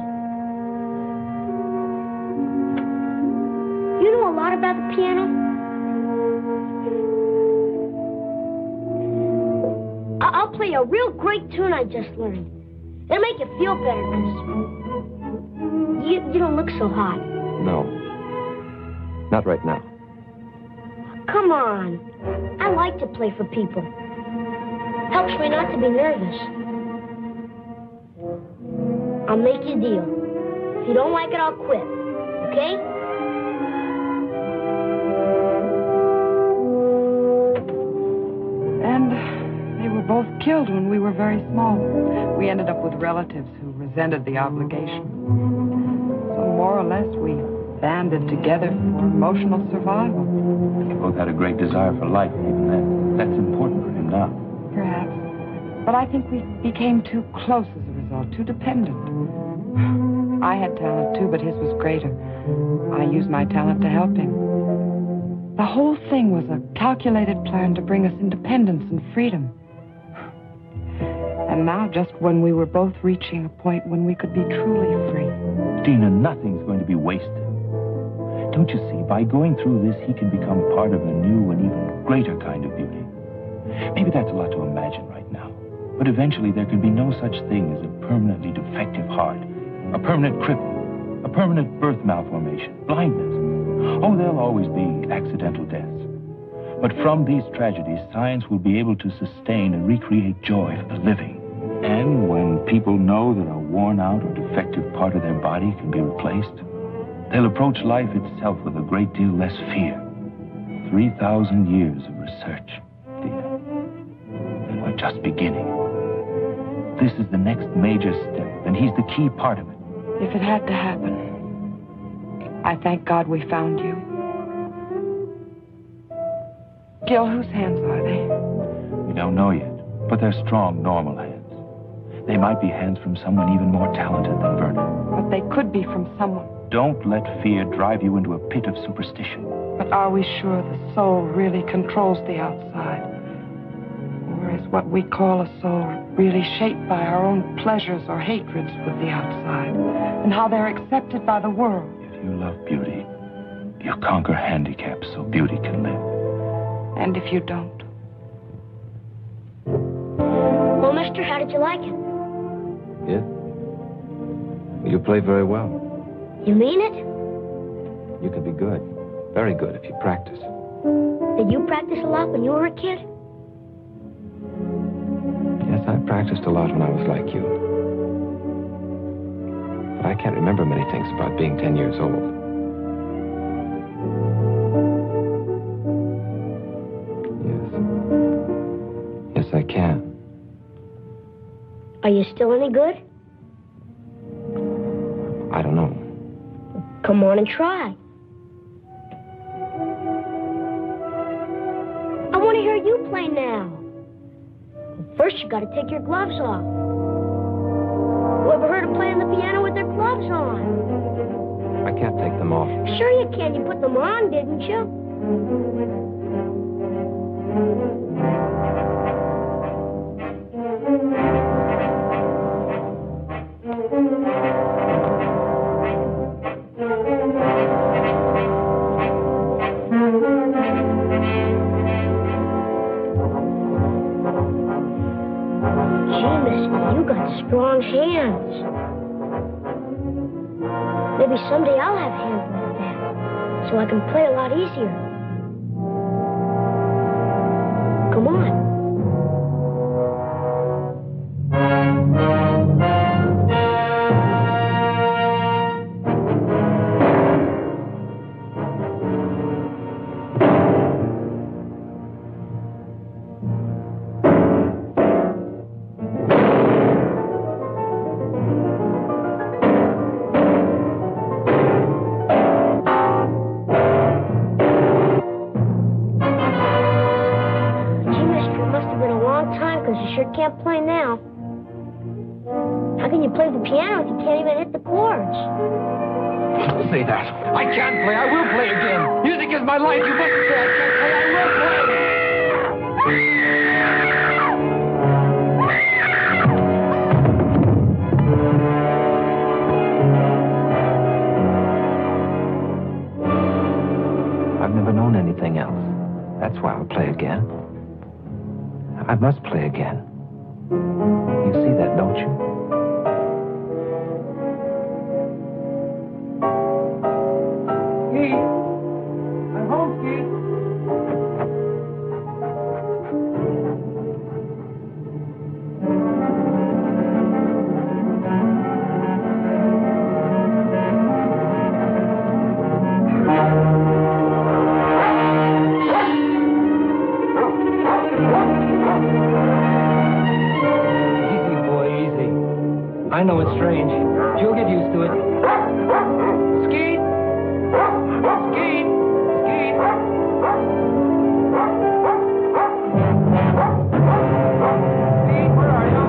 You know a lot about the piano? I'll play a real great tune I just learned. It'll make you feel better, because you don't look so hot. No. Not right now. Come on. I like to play for people. Helps me not to be nervous. I'll make you a deal. If you don't like it, I'll quit. Okay? And they were both killed when we were very small. We ended up with relatives who resented the obligation. So more or less, we banded together for emotional survival. You both had a great desire for life, even then. That's important for him now. Perhaps. But I think we became too close as a result, too dependent. I had talent, too, but his was greater. I used my talent to help him. The whole thing was a calculated plan to bring us independence and freedom. And now, just when we were both reaching a point when we could be truly free. Dina, nothing's going to be wasted. Don't you see, by going through this, he can become part of a new and even greater kind of beauty. Maybe that's a lot to imagine right now. But eventually there can be no such thing as a permanently defective heart, a permanent cripple, a permanent birth malformation, blindness. Oh, there'll always be accidental deaths. But from these tragedies, science will be able to sustain and recreate joy for the living. And when people know that a worn-out or defective part of their body can be replaced, they'll approach life itself with a great deal less fear. 3,000 years of research, Dina. And we're just beginning. This is the next major step, and he's the key part of it. If it had to happen, I thank God we found you. Gil, whose hands are they? We don't know yet, but they're strong, normal hands. They might be hands from someone even more talented than Vernon. But they could be from someone. Don't let fear drive you into a pit of superstition. But are we sure the soul really controls the outside? Or is what we call a soul really shaped by our own pleasures or hatreds with the outside, and how they're accepted by the world? If you love beauty, you conquer handicaps so beauty can live. And if you don't? Well, mister, how did you like it? You play very well. You mean it? You can be good. Very good if you practice. Did you practice a lot when you were a kid? Yes, I practiced a lot when I was like you. But I can't remember many things about being 10 years old. Yes. Yes, I can. Are you still any good? I don't know. Come on and try. I want to hear you play now. First, you got to take your gloves off. Who ever heard of playing the piano with their gloves on? I can't take them off. Sure you can. You put them on, didn't you? Strong hands. Maybe someday I'll have hands like that, so I can play a lot easier. Come on. Can't play now. How can you play the piano if you can't even hit the chords? Don't say that. I can't play. I will play again. Music is my life. You mustn't say I can't play. I will play. I've never known anything else. That's why I'll play again. I must play again. You see that, don't you? Keith! I'm home, Keith! I know it's strange. You'll get used to it. Skeet! Skeet! Skeet! Skeet, where are you?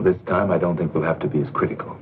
This time, I don't think we'll have to be as critical.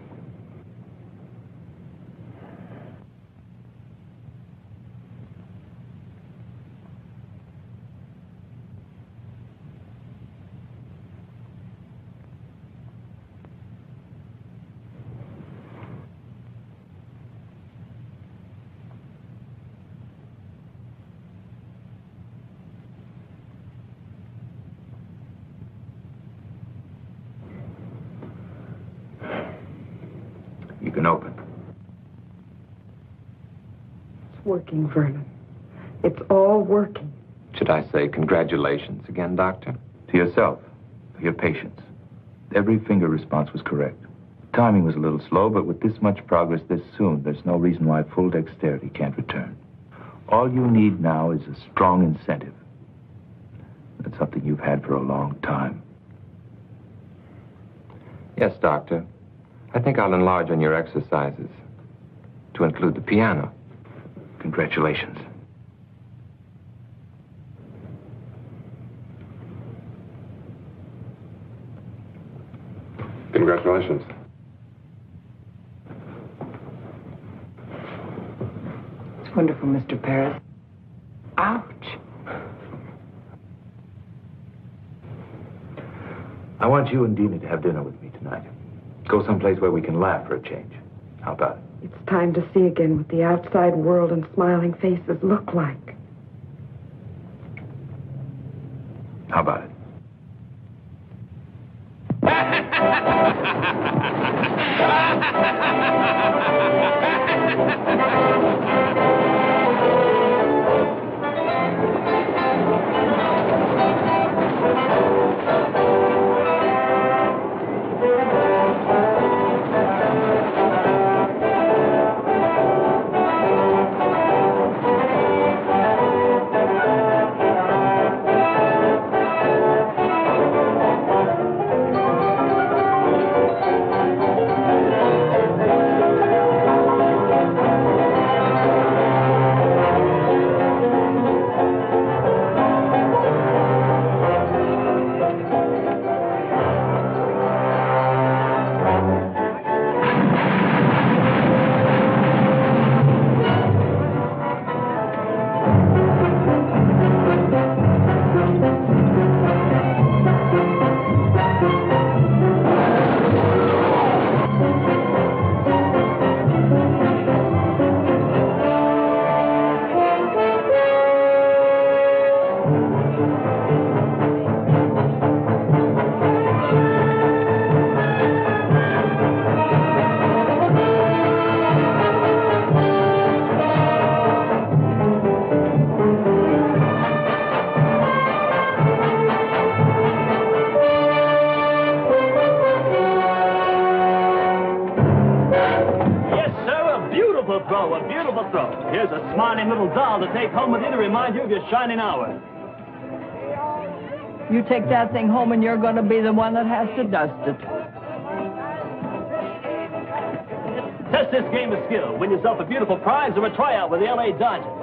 You can open. It's working, Vernon. It's all working. Should I say congratulations again, Doctor? To yourself, for your patience. Every finger response was correct. Timing was a little slow, but with this much progress this soon, there's no reason why full dexterity can't return. All you need now is a strong incentive. That's something you've had for a long time. Yes, Doctor. I think I'll enlarge on your exercises to include the piano. Congratulations. Congratulations. It's wonderful, Mr. Paris. Ouch. I want you and Dina to have dinner with me tonight. Go someplace where we can laugh for a change. How about it? It's time to see again what the outside world and smiling faces look like. How about it? Here's a smiling little doll to take home with you to remind you of your shining hour. You take that thing home and you're going to be the one that has to dust it. Test this game of skill. Win yourself a beautiful prize or a tryout with the L.A. Dodgers.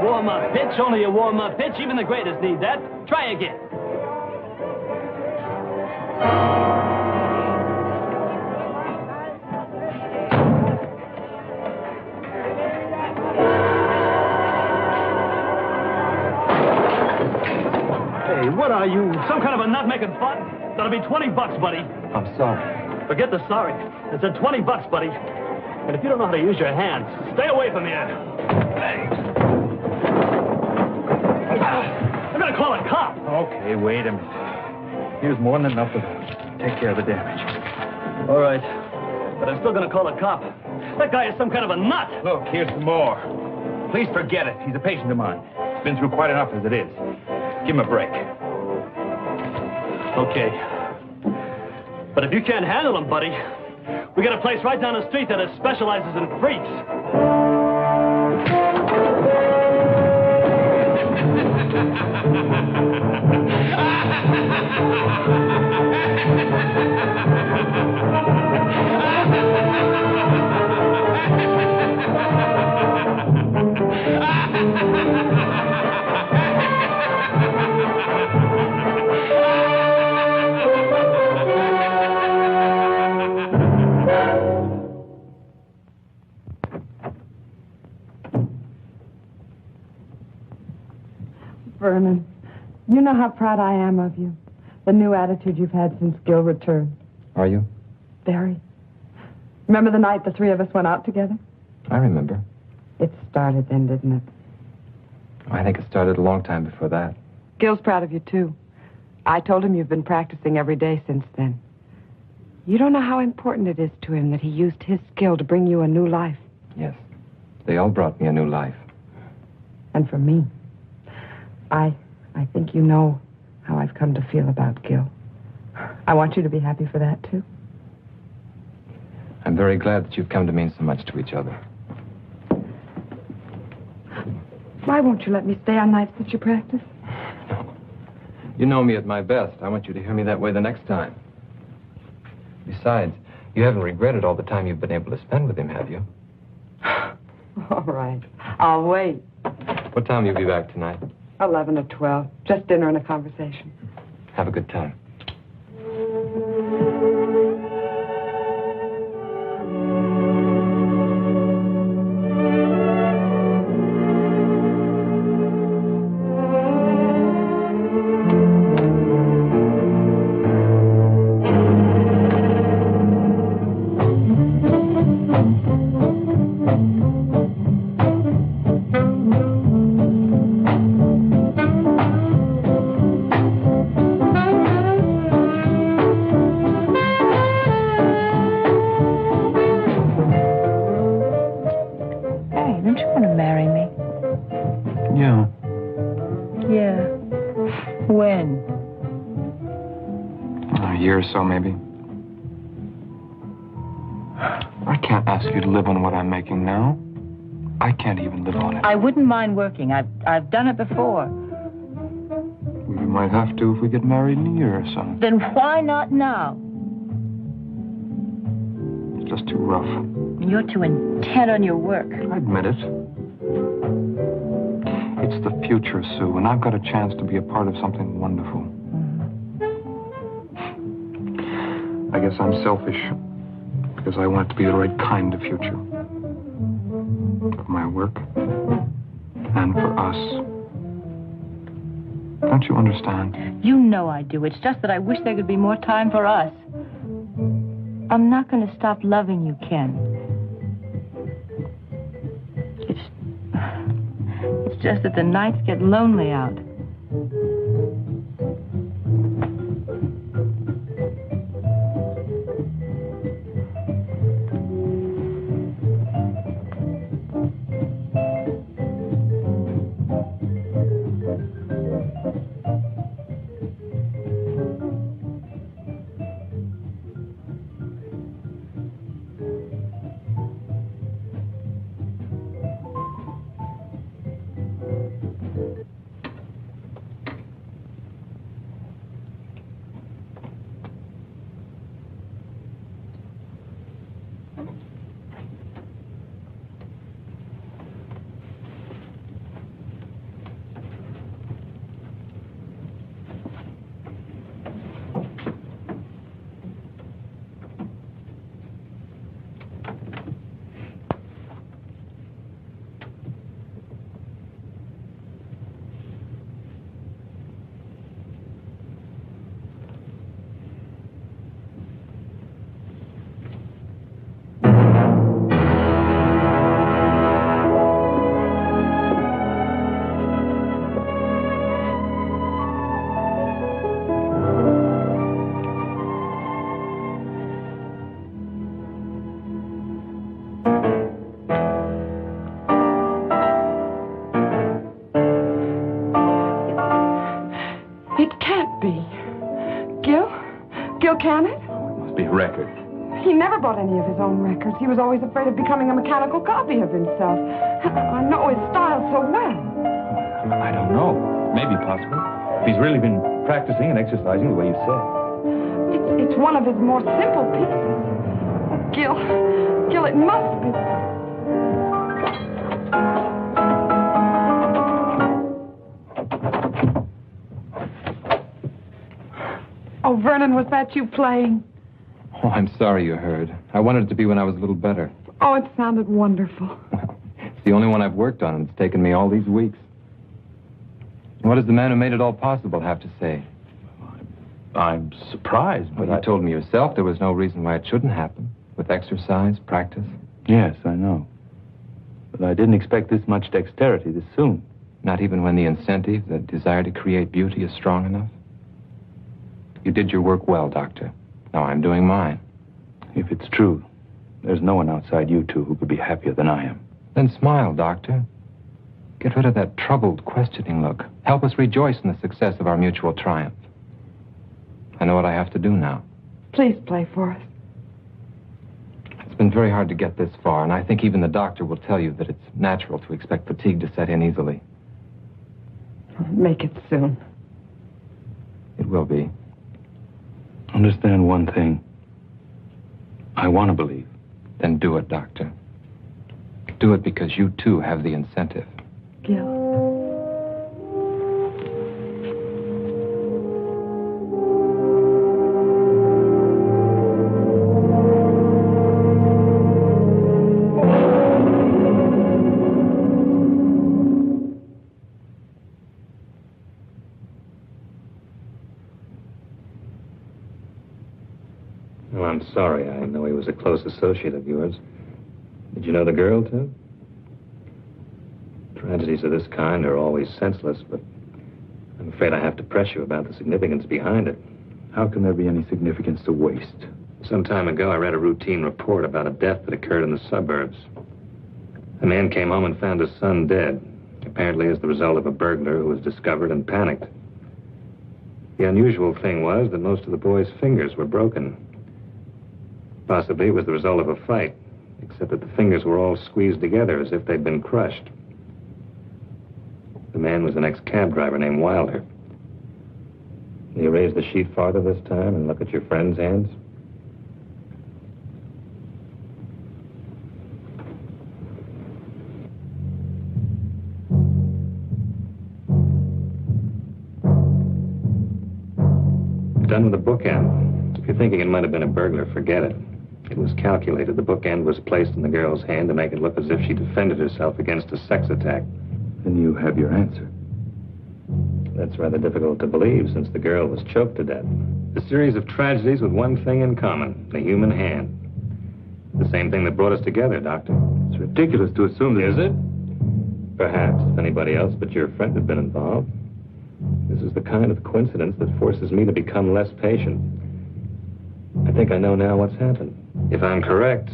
Warm-up pitch, only a warm-up pitch. Even the greatest need that. Try again. Hey, what are you? Some kind of a nut making fun? That'll be $20, buddy. I'm sorry. Forget the sorry. It's a $20, buddy. And if you don't know how to use your hands, stay away from here. Hey. I'm gonna call a cop. Okay, wait a minute. Here's more than enough to take care of the damage. All right. But I'm still gonna call a cop. That guy is some kind of a nut. Look, here's some more. Please forget it. He's a patient of mine. He's been through quite enough as it is. Give him a break. Okay. But if you can't handle him, buddy, we got a place right down the street that specializes in freaks. Vernon, you know how proud I am of you. the new attitude you've had since Gil returned. Are you? Very. Remember the night the three of us went out together? I remember. It started then, didn't it? I think it started a long time before that. Gil's proud of you, too. I told him you've been practicing every day since then. You don't know how important it is to him that he used his skill to bring you a new life. Yes. They all brought me a new life. And for me, I think you know how I've come to feel about Gil. I want you to be happy for that, too. I'm very glad that you've come to mean so much to each other. Why won't you let me stay on nights that you practice? You know me at my best. I want you to hear me that way the next time. Besides, you haven't regretted all the time you've been able to spend with him, have you? All right. I'll wait. What time will you be back tonight? 11 or 12. Just dinner and a conversation. Have a good time. So maybe. I can't ask you to live on what I'm making now. I can't even live on it. I wouldn't mind working. I've done it before. We might have to if we get married in a year or so. Then why not now? It's just too rough. You're too intent on your work. I admit it. It's the future, Sue, and I've got a chance to be a part of something wonderful. I guess I'm selfish, because I want it to be the right kind of future. For my work, and for us. Don't you understand? You know I do. It's just that I wish there could be more time for us. I'm not going to stop loving you, Ken. It's just that the nights get lonely out. Can it? Oh, it must be a record. He never bought any of his own records. He was always afraid of becoming a mechanical copy of himself. I know his style so well. I don't know. Maybe possible. If he's really been practicing and exercising the way you said. It's one of his more simple pieces. Gil, it must be. Oh, Vernon, was that you playing? Oh, I'm sorry you heard. I wanted it to be when I was a little better. Oh, it sounded wonderful. Well, it's the only one I've worked on, and it's taken me all these weeks. What does the man who made it all possible have to say? I'm surprised, but Well, you told me yourself there was no reason why it shouldn't happen. With exercise, practice. Yes, I know. But I didn't expect this much dexterity this soon. Not even when the incentive, the desire to create beauty, is strong enough? You did your work well, Doctor. Now I'm doing mine. If it's true, there's no one outside you two who could be happier than I am. Then smile, Doctor. Get rid of that troubled, questioning look. Help us rejoice in the success of our mutual triumph. I know what I have to do now. Please play for us. It's been very hard to get this far, and I think even the doctor will tell you that it's natural to expect fatigue to set in easily. Make it soon. It will be. Understand one thing. I want to believe. Then do it, Doctor. Do it because you, too, have the incentive. Gil. Well, I'm sorry. I know he was a close associate of yours. Did you know the girl, too? Tragedies of this kind are always senseless, but I'm afraid I have to press you about the significance behind it. How can there be any significance to waste? Some time ago, I read a routine report about a death that occurred in the suburbs. A man came home and found his son dead, apparently as the result of a burglar who was discovered and panicked. The unusual thing was that most of the boy's fingers were broken. Possibly it was the result of a fight, except that the fingers were all squeezed together as if they'd been crushed. The man was an ex-cab driver named Wilder. Will you raise the sheet farther this time and look at your friend's hands? Done with the bookend. If you're thinking it might have been a burglar, forget it. It was calculated. The bookend was placed in the girl's hand to make it look as if she defended herself against a sex attack. Then you have your answer. That's rather difficult to believe, since the girl was choked to death. A series of tragedies with one thing in common, the human hand. The same thing that brought us together, Doctor. It's ridiculous to assume that... Is it? Perhaps, if anybody else but your friend had been involved. This is the kind of coincidence that forces me to become less patient. I think I know now what's happened. If I'm correct,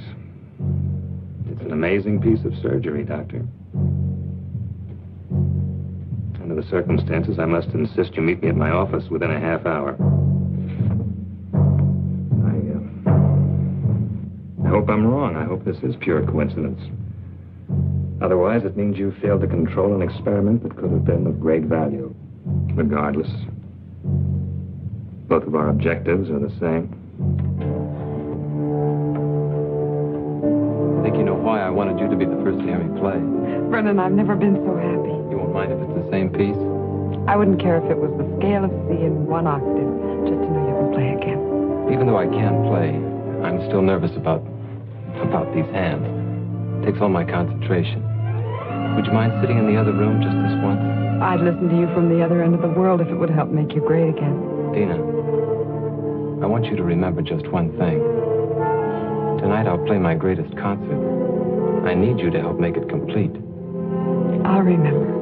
it's an amazing piece of surgery, Doctor. Under the circumstances, I must insist you meet me at my office within a half hour. I hope I'm wrong. I hope this is pure coincidence. Otherwise, it means you failed to control an experiment that could have been of great value. Regardless, both of our objectives are the same. I think you know why I wanted you to be the first to hear me play. Brennan, I've never been so happy. You won't mind if it's the same piece? I wouldn't care if it was the scale of C in one octave, just to know you can play again. Even though I can play, I'm still nervous about these hands. It takes all my concentration. Would you mind sitting in the other room just this once? I'd listen to you from the other end of the world if it would help make you great again. Dina, I want you to remember just one thing. Tonight I'll play my greatest concert. I need you to help make it complete. I'll remember.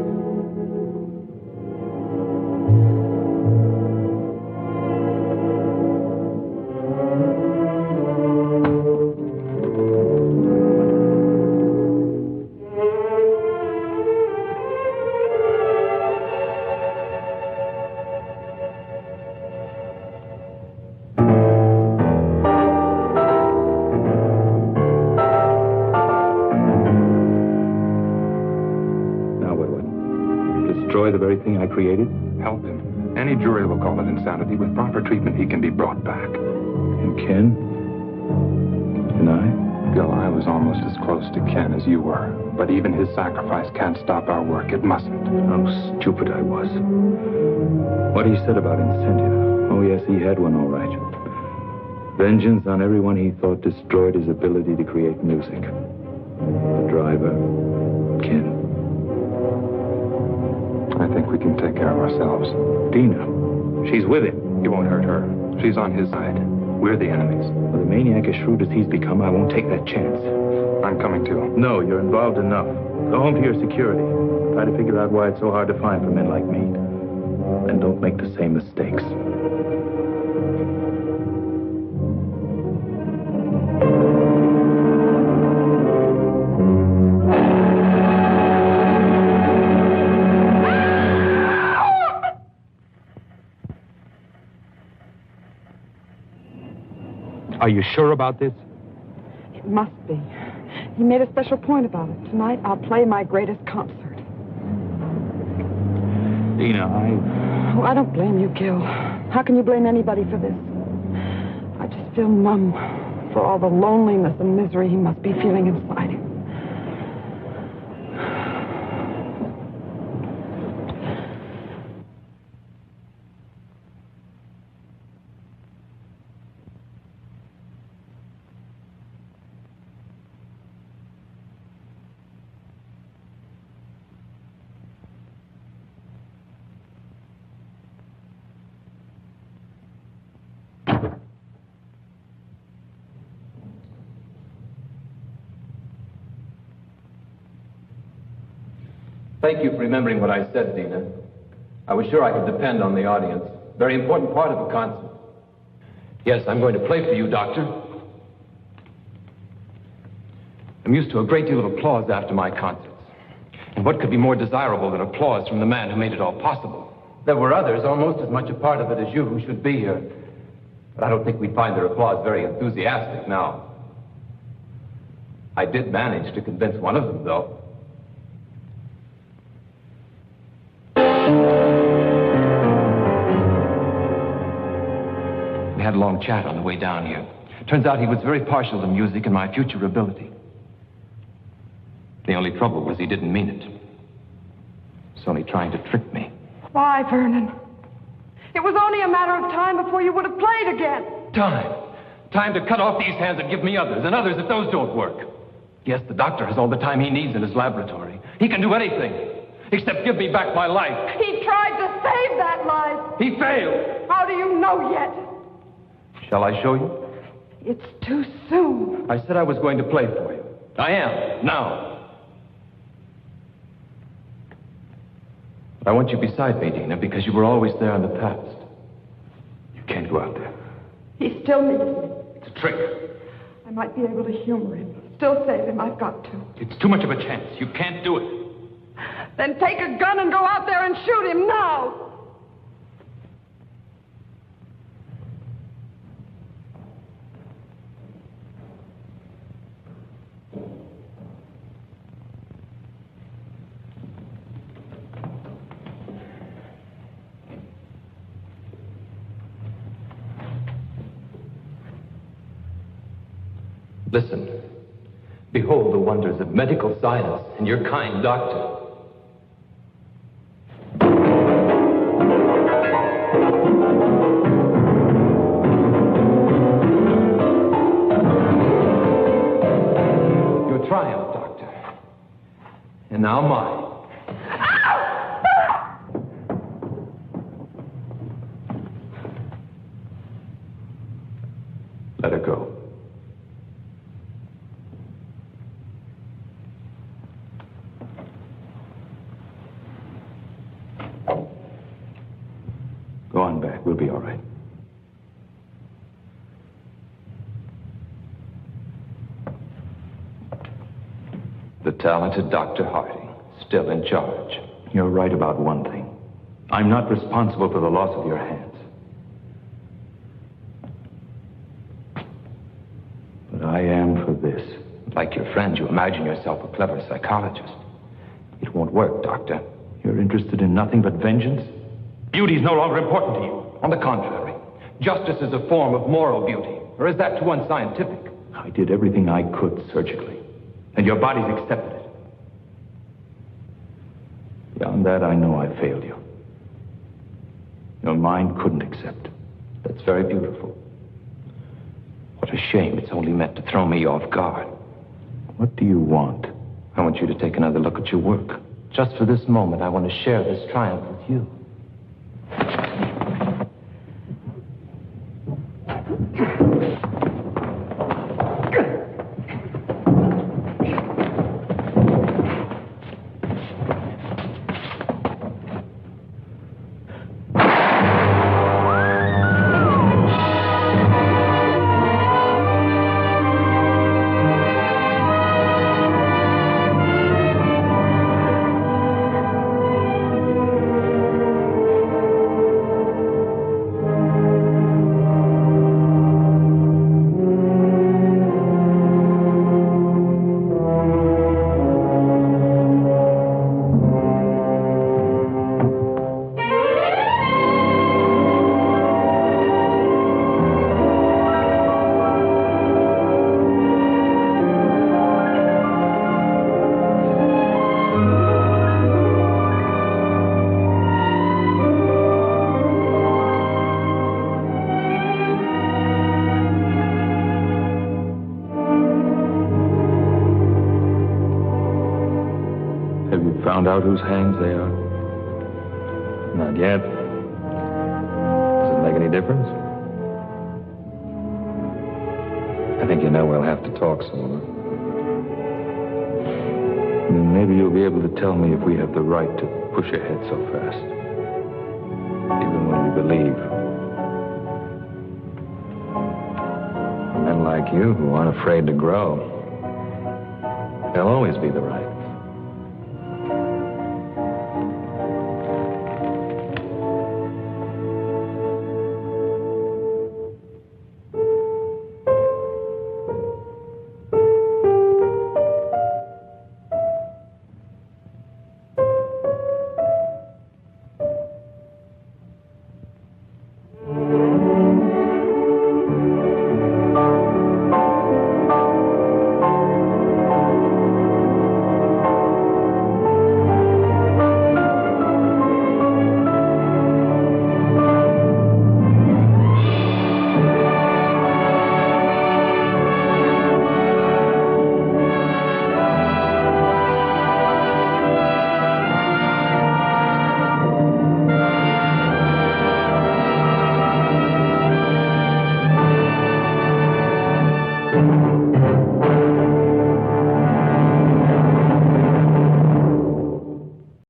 The very thing I created? Help him. Any jury will call it insanity. With proper treatment, he can be brought back. And Ken? Can I? Gil, I was almost as close to Ken as you were. But even his sacrifice can't stop our work. It mustn't. How stupid I was. What he said about incentive. Oh, yes, he had one, all right. Vengeance on everyone he thought destroyed his ability to create music. The driver, Ken. I think we can take care of ourselves. Dina, she's with him. He won't hurt her. She's on his side. We're the enemies. With a maniac as shrewd as he's become, I won't take that chance. I'm coming too. No, you're involved enough. Go home to your security. Try to figure out why it's so hard to find for men like me. And don't make the same mistakes. Are you sure about this? It must be. He made a special point about it. Tonight, I'll play my greatest concert. Dina, Oh, I don't blame you, Gil. How can you blame anybody for this? I just feel numb for all the loneliness and misery he must be feeling inside him. Thank you for remembering what I said, Dina. I was sure I could depend on the audience. Very important part of a concert. Yes, I'm going to play for you, Doctor. I'm used to a great deal of applause after my concerts. And what could be more desirable than applause from the man who made it all possible? There were others, almost as much a part of it as you, who should be here. But I don't think we'd find their applause very enthusiastic now. I did manage to convince one of them, though. We had a long chat on the way down here. Turns out he was very partial to music and my future ability. The only trouble was he didn't mean it. He was only trying to trick me. Why, Vernon? It was only a matter of time before you would have played again. Time. Time to cut off these hands and give me others, and others if those don't work. Yes, the doctor has all the time he needs in his laboratory. He can do anything, except give me back my life. He tried to save that life. He failed. How do you know yet? Shall I show you? It's too soon. I said I was going to play for you. I am, now. I want you beside me, Dina, because you were always there in the past. You can't go out there. He still needs me. It's a trick. I might be able to humor him. Still save him. I've got to. It's too much of a chance. You can't do it. Then take a gun and go out there and shoot him now. Listen. Behold the wonders of medical science and your kind doctor. Your triumph, doctor. And now mine. Let her go. Go on back. We'll be all right. The talented Dr. Harding, still in charge. You're right about one thing. I'm not responsible for the loss of your hands. But I am for this. Like your friend, you imagine yourself a clever psychologist. It won't work, Doctor. You're interested in nothing but vengeance? Beauty is no longer important to you. On the contrary, justice is a form of moral beauty. Or is that too unscientific? I did everything I could surgically, and your body's accepted it. Beyond that, I know I failed you. Your mind couldn't accept. That's very beautiful. What a shame it's only meant to throw me off guard. What do you want? I want you to take another look at your work. Just for this moment, I want to share this triumph with you. Found out whose hands they are? Not yet. Does it make any difference? I think you know we'll have to talk some. Maybe you'll be able to tell me if we have the right to push ahead so fast. Even when we believe. Men like you who aren't afraid to grow. They'll always be the right.